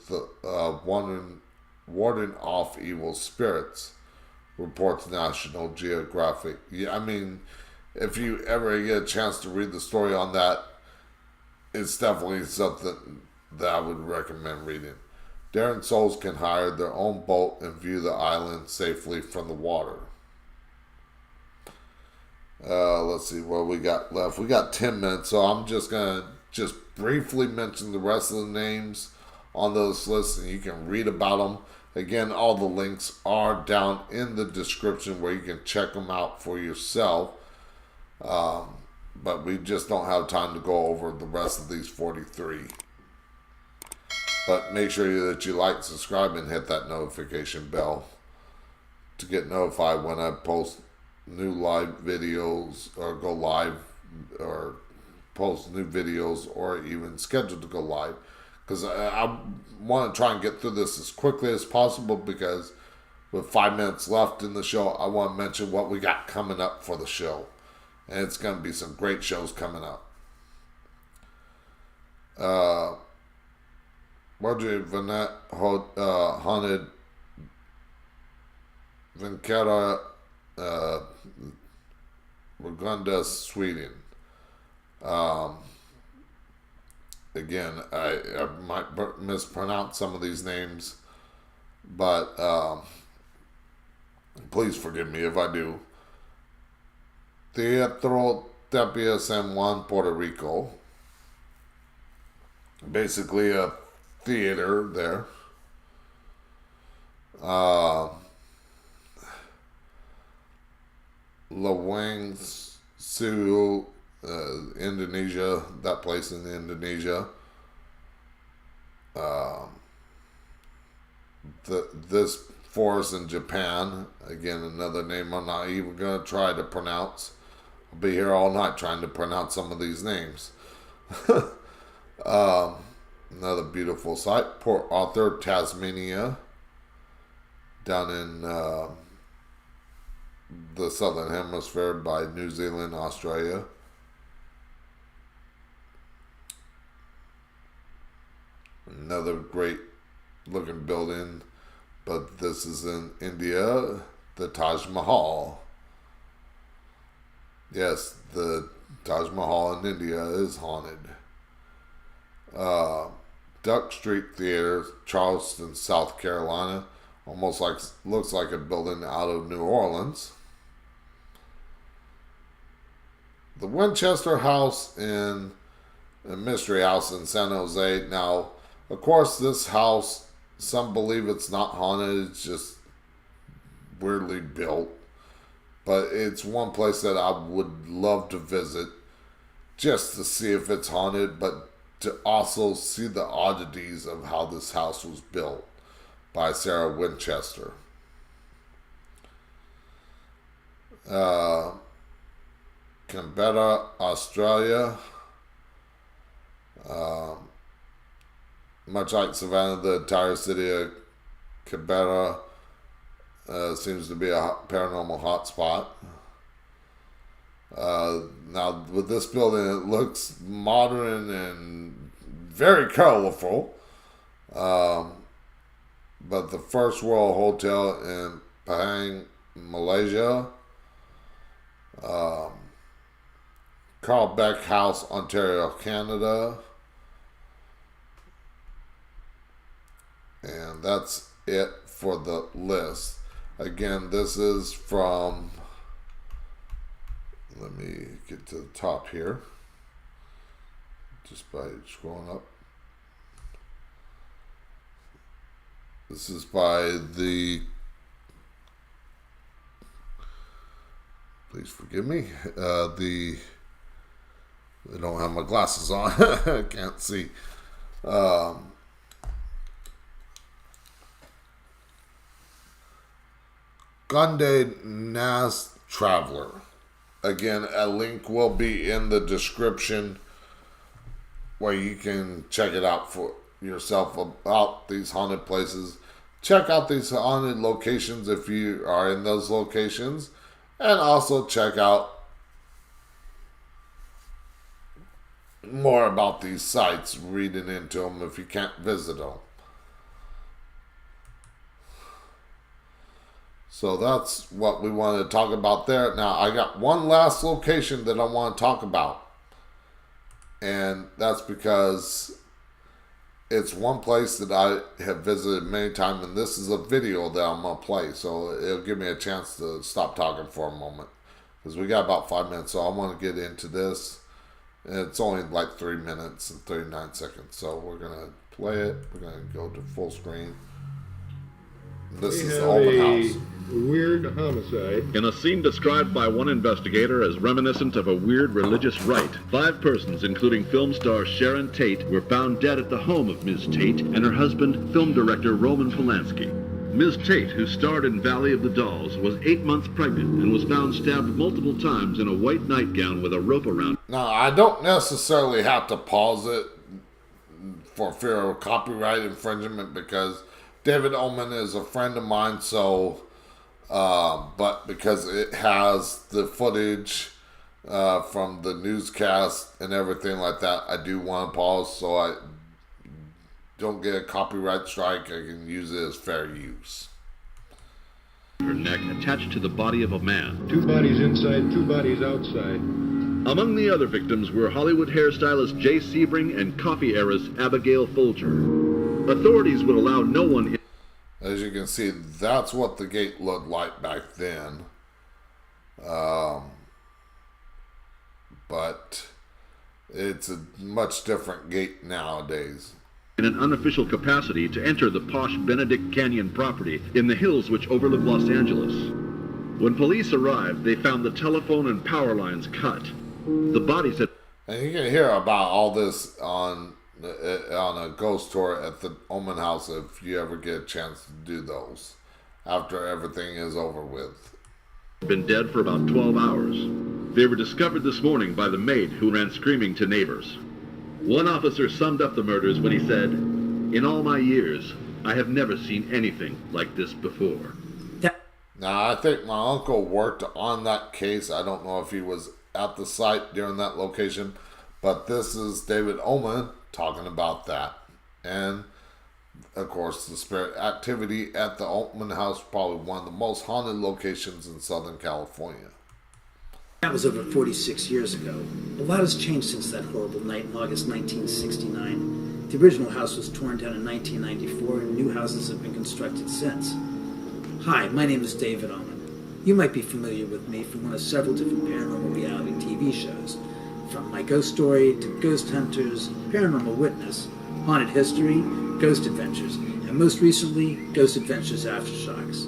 warding off evil spirits, reports National Geographic. Yeah, I mean, if you ever get a chance to read the story on that, it's definitely something that I would recommend reading. Daring souls can hire their own boat and view the island safely from the water. Let's see what we got left. We got 10 minutes, so I'm just going to briefly mention the rest of the names on those lists, and you can read about them. Again, all the links are down in the description where you can check them out for yourself. But we just don't have time to go over the rest of these 43. But make sure that you like, subscribe, and hit that notification bell. to get notified when I post new live videos or go live or post new videos or even scheduled to go live, because I want to try and get through this as quickly as possible, because with 5 minutes left in the show, I want to mention what we got coming up for the show. And it's going to be some great shows coming up. Marjorie Vanette Haunted Vinkera Ragunda, Sweden. Again, I might mispronounce some of these names, but please forgive me if I do. Teatro Tapia San Juan, Puerto Rico. Basically a theater there. Lawang Su, Indonesia, that place in Indonesia. This forest in Japan, again, another name I'm not even going to try to pronounce. I'll be here all night trying to pronounce some of these names. Another beautiful site, Port Arthur, Tasmania, down in the southern hemisphere by New Zealand, Australia. Another great looking building, but this is in India, the Taj Mahal. Yes, the Taj Mahal in India is haunted. Duck Street Theater, Charleston, South Carolina. Almost like, looks like a building out of New Orleans. The Winchester House in a Mystery House in San Jose. Now, of course, this house, some believe it's not haunted. It's just weirdly built. But it's one place that I would love to visit just to see if it's haunted, but to also see the oddities of how this house was built by Sarah Winchester. Canberra, Australia. Much like Savannah, the entire city of Canberra seems to be a paranormal hotspot. Now, with this building, it looks modern and very colorful. But the First World Hotel in Pahang, Malaysia. Carl Beck House, Ontario, Canada. And that's it for the list. Again, this is from, let me get to the top here, just by scrolling up. This is by the, please forgive me, I don't have my glasses on, I can't see. Conde Nast Traveler. Again, a link will be in the description where you can check it out for yourself about these haunted places. Check out these haunted locations if you are in those locations. And also check out more about these sites, reading into them if you can't visit them. So that's what we wanted to talk about there. Now, I got one last location that I want to talk about. And that's because it's one place that I have visited many times. And this is a video that I'm going to play. So it'll give me a chance to stop talking for a moment. Because we got about 5 minutes. So I want to get into this. And it's only like 3 minutes and 39 seconds. So we're going to play it. We're going to go to full screen. This is the Oman House. Weird homicide. In a scene described by one investigator as reminiscent of a weird religious rite, 5 persons, including film star Sharon Tate, were found dead at the home of Ms. Tate and her husband, film director Roman Polanski. Ms. Tate, who starred in Valley of the Dolls, was 8 months pregnant and was found stabbed multiple times in a white nightgown with a rope around. Now, I don't necessarily have to pause it for fear of copyright infringement because David Oman is a friend of mine, so, but because it has the footage from the newscast and everything like that, I do want to pause so I don't get a copyright strike. I can use it as fair use. Her neck attached to the body of a man. 2 bodies inside, 2 bodies outside. Among the other victims were Hollywood hairstylist Jay Sebring and coffee heiress Abigail Folger. Authorities would allow no one in. As you can see, that's what the gate looked like back then. But it's a much different gate nowadays. In an unofficial capacity to enter the posh Benedict Canyon property in the hills which overlook Los Angeles. When police arrived, they found the telephone and power lines cut. The bodies had... And you can hear about all this on a ghost tour at the Oman House if you ever get a chance to do those after everything is over with. Been dead for about 12 hours. They were discovered this morning by the maid who ran screaming to neighbors. One officer summed up the murders when he said, "In all my years, I have never seen anything like this before." Now, I think my uncle worked on that case. I don't know if he was at the site during that location, but this is David Oman talking about that. And, of course, the spirit activity at the Oman House, probably one of the most haunted locations in Southern California. That was over 46 years ago. A lot has changed since that horrible night in August 1969. The original house was torn down in 1994 and new houses have been constructed since. Hi, my name is David Oman. You might be familiar with me from one of several different paranormal reality TV shows. From My Ghost Story to Ghost Hunters, Paranormal Witness, Haunted History, Ghost Adventures, and most recently, Ghost Adventures Aftershocks.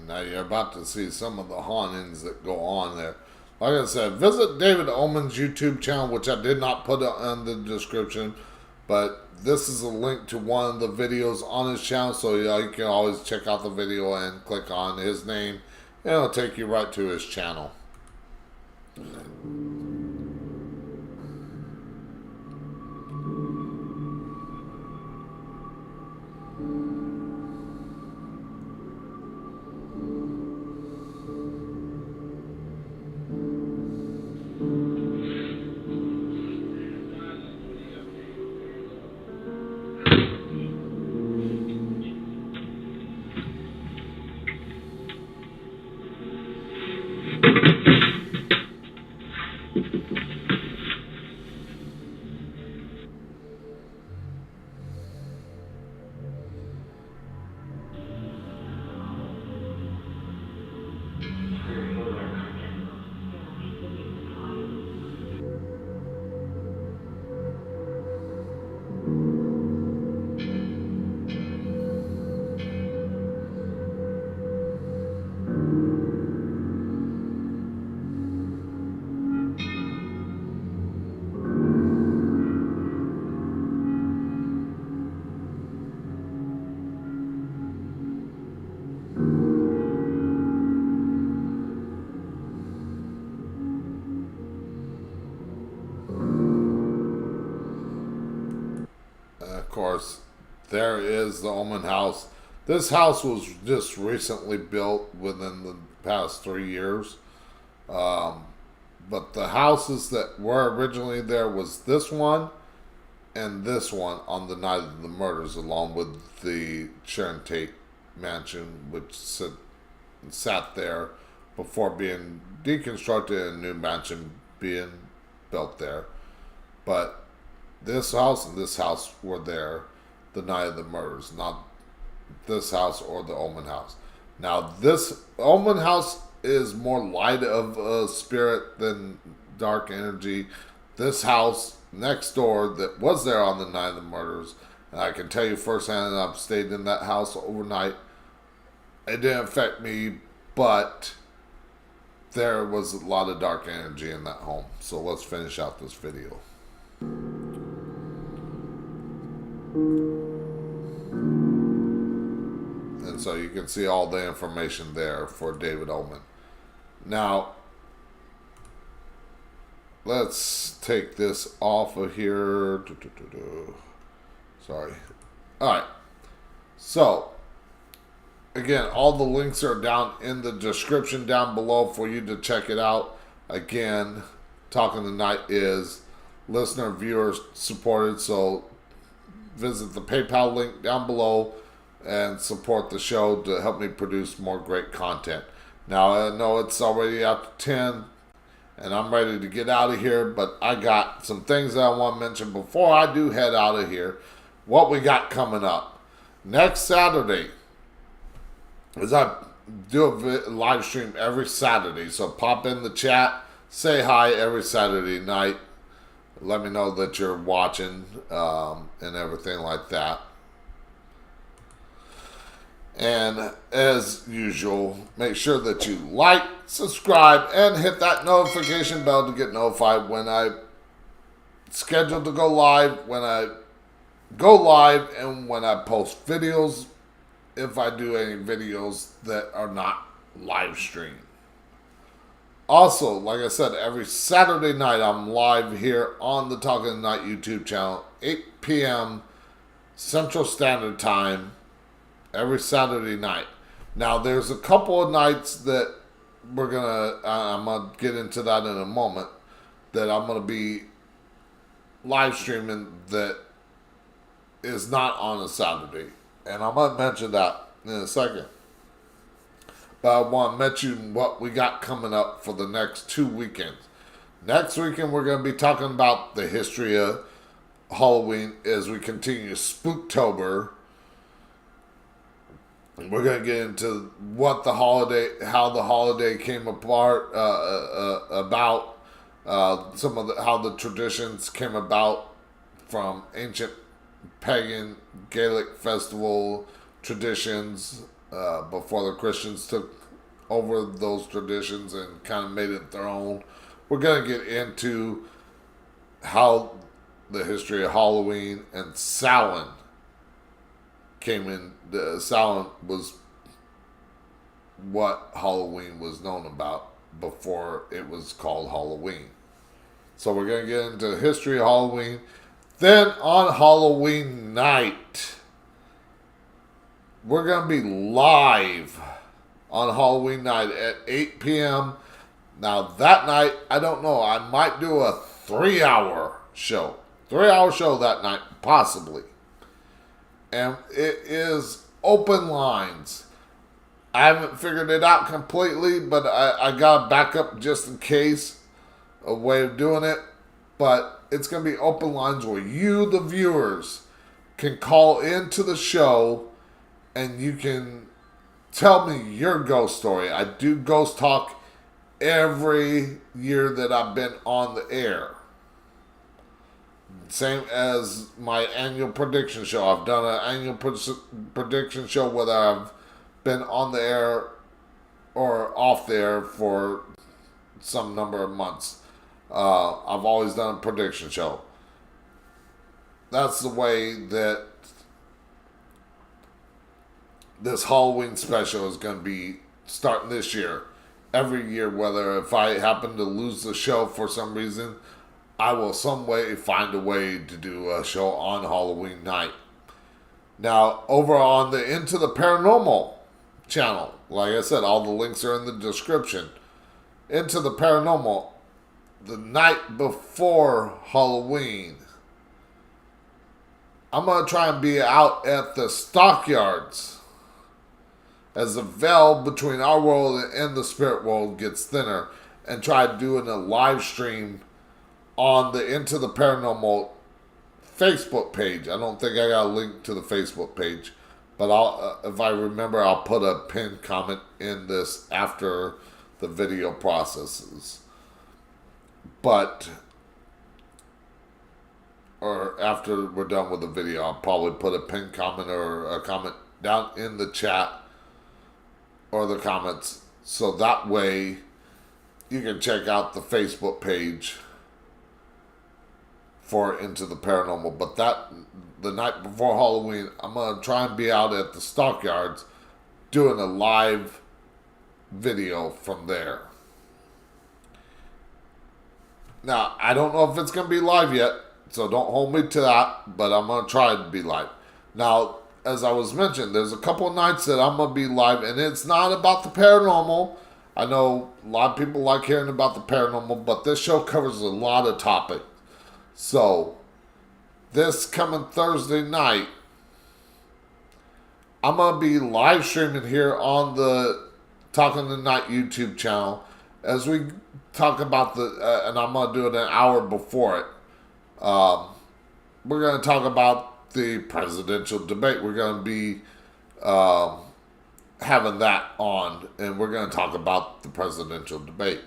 Now you're about to see some of the hauntings that go on there. Like I said, visit David Oman's YouTube channel, which I did not put in the description, but this is a link to one of the videos on his channel, so you can always check out the video and click on his name, and it'll take you right to his channel. Of course, there is the Oman House. This house was just recently built within the past 3 years. But the houses that were originally there was this one and this one on the night of the murders, along with the Sharon Tate mansion, which sat there before being deconstructed and a new mansion being built there. But this house and this house were there the night of the murders, not this house or the Oman House. Now, this Oman House is more light of a spirit than dark energy. This house next door that was there on the night of the murders, and I can tell you firsthand, I've stayed in that house overnight. It didn't affect me, but there was a lot of dark energy in that home. So let's finish out this video. And so you can see all the information there for David Oman. Now, let's take this off of here. Sorry. Alright. So, again, all the links are down in the description down below for you to check it out. Again, Talking Tonight is listener, viewer supported, so visit the PayPal link down below and support the show to help me produce more great content. Now, I know it's already after 10 and I'm ready to get out of here, but I got some things that I want to mention before I do head out of here. What we got coming up next Saturday, as I do a live stream every Saturday, so pop in the chat, say hi every Saturday night, let me know that you're watching and everything like that. And as usual, make sure that you like, subscribe, and hit that notification bell to get notified when I schedule to go live, when I go live, and when I post videos, if I do any videos that are not live streamed. Also, like I said, every Saturday night I'm live here on the Talking Tonight YouTube channel, 8 p.m. Central Standard Time, every Saturday night. Now, there's a couple of nights that I'm gonna get into that in a moment, that I'm gonna be live streaming that is not on a Saturday, and I'm gonna mention that in a second. But I want to mention what we got coming up for the next 2 weekends. Next weekend, we're going to be talking about the history of Halloween as we continue Spooktober. We're going to get into what the holiday, how the holiday came apart, about some of how the traditions came about from ancient pagan Gaelic festival traditions before the Christians took over those traditions and kind of made it their own. We're going to get into how the history of Halloween and Samhain came in. Samhain was what Halloween was known about before it was called Halloween. So we're going to get into the history of Halloween. Then on Halloween night, we're going to be live on Halloween night at 8 p.m. Now, that night, I don't know. I might do a 3-hour show. 3-hour show that night, possibly. And it is open lines. I haven't figured it out completely, but I got a backup just in case, a way of doing it. But it's going to be open lines where you, the viewers, can call into the show and you can tell me your ghost story. I do ghost talk every year that I've been on the air. Same as my annual prediction show. I've done an annual prediction show whether I've been on the air or off the air for some number of months. I've always done a prediction show. That's the way that this Halloween special is going to be starting this year. Every year, whether if I happen to lose the show for some reason, I will some way find a way to do a show on Halloween night. Now, over on the Into the Paranormal channel, like I said, all the links are in the description. Into the Paranormal, the night before Halloween, I'm going to try and be out at the stockyards as the veil between our world and the spirit world gets thinner, and try doing a live stream on the Into the Paranormal Facebook page. I don't think I got a link to the Facebook page, but I'll, if I remember, I'll put a pinned comment in this after the video processes. But, or after we're done with the video, I'll probably put a pinned comment or a comment down in the chat or the comments, so that way you can check out the Facebook page for Into the Paranormal. But that, the night before Halloween, I'm going to try and be out at the stockyards doing a live video from there. Now, I don't know if it's going to be live yet, so don't hold me to that, but I'm going to try to be live. Now, as I was mentioning, there's a couple of nights that I'm going to be live, and it's not about the paranormal. I know a lot of people like hearing about the paranormal, but this show covers a lot of topics. So, this coming Thursday night, I'm going to be live streaming here on the Talking Tonight YouTube channel as we talk about the, and I'm going to do it an hour before it. We're going to talk about the presidential debate. We're going to be having that on, and we're going to talk about the presidential debate.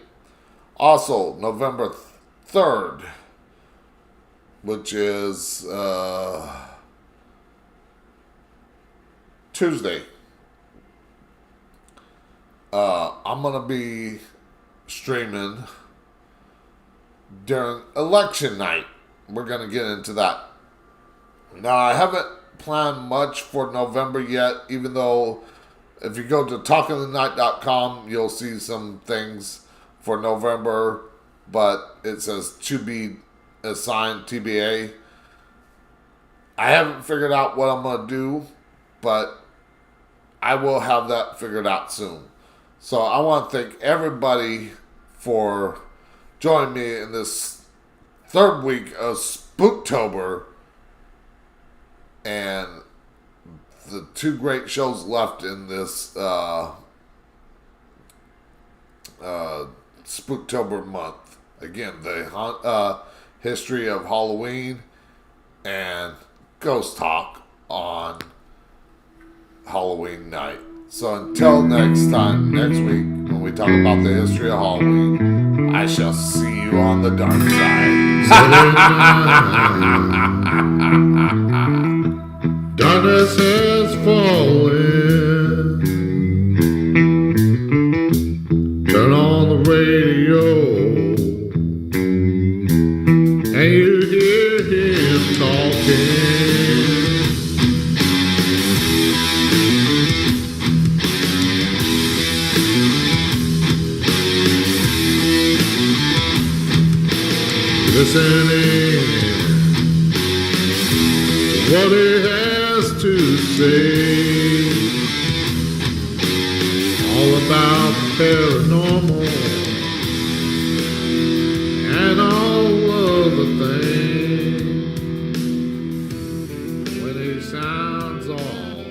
Also, November 3rd, which is Tuesday, I'm going to be streaming during election night. We're going to get into that. Now, I haven't planned much for November yet, even though if you go to talkingthenight.com, you'll see some things for November, but it says to be assigned TBA. I haven't figured out what I'm going to do, but I will have that figured out soon. So I want to thank everybody for joining me in this third week of Spooktober, and the two great shows left in this Spooktober month. Again, the history of Halloween and Ghost Talk on Halloween night. So until next time, next week, when we talk about the history of Halloween, I shall see you on the dark side. Darkness has fallen. Turn on the radio, and you hear him talking. Listening to what he has to say, all about paranormal and all of the things. When he sounds off,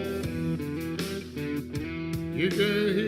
you can hear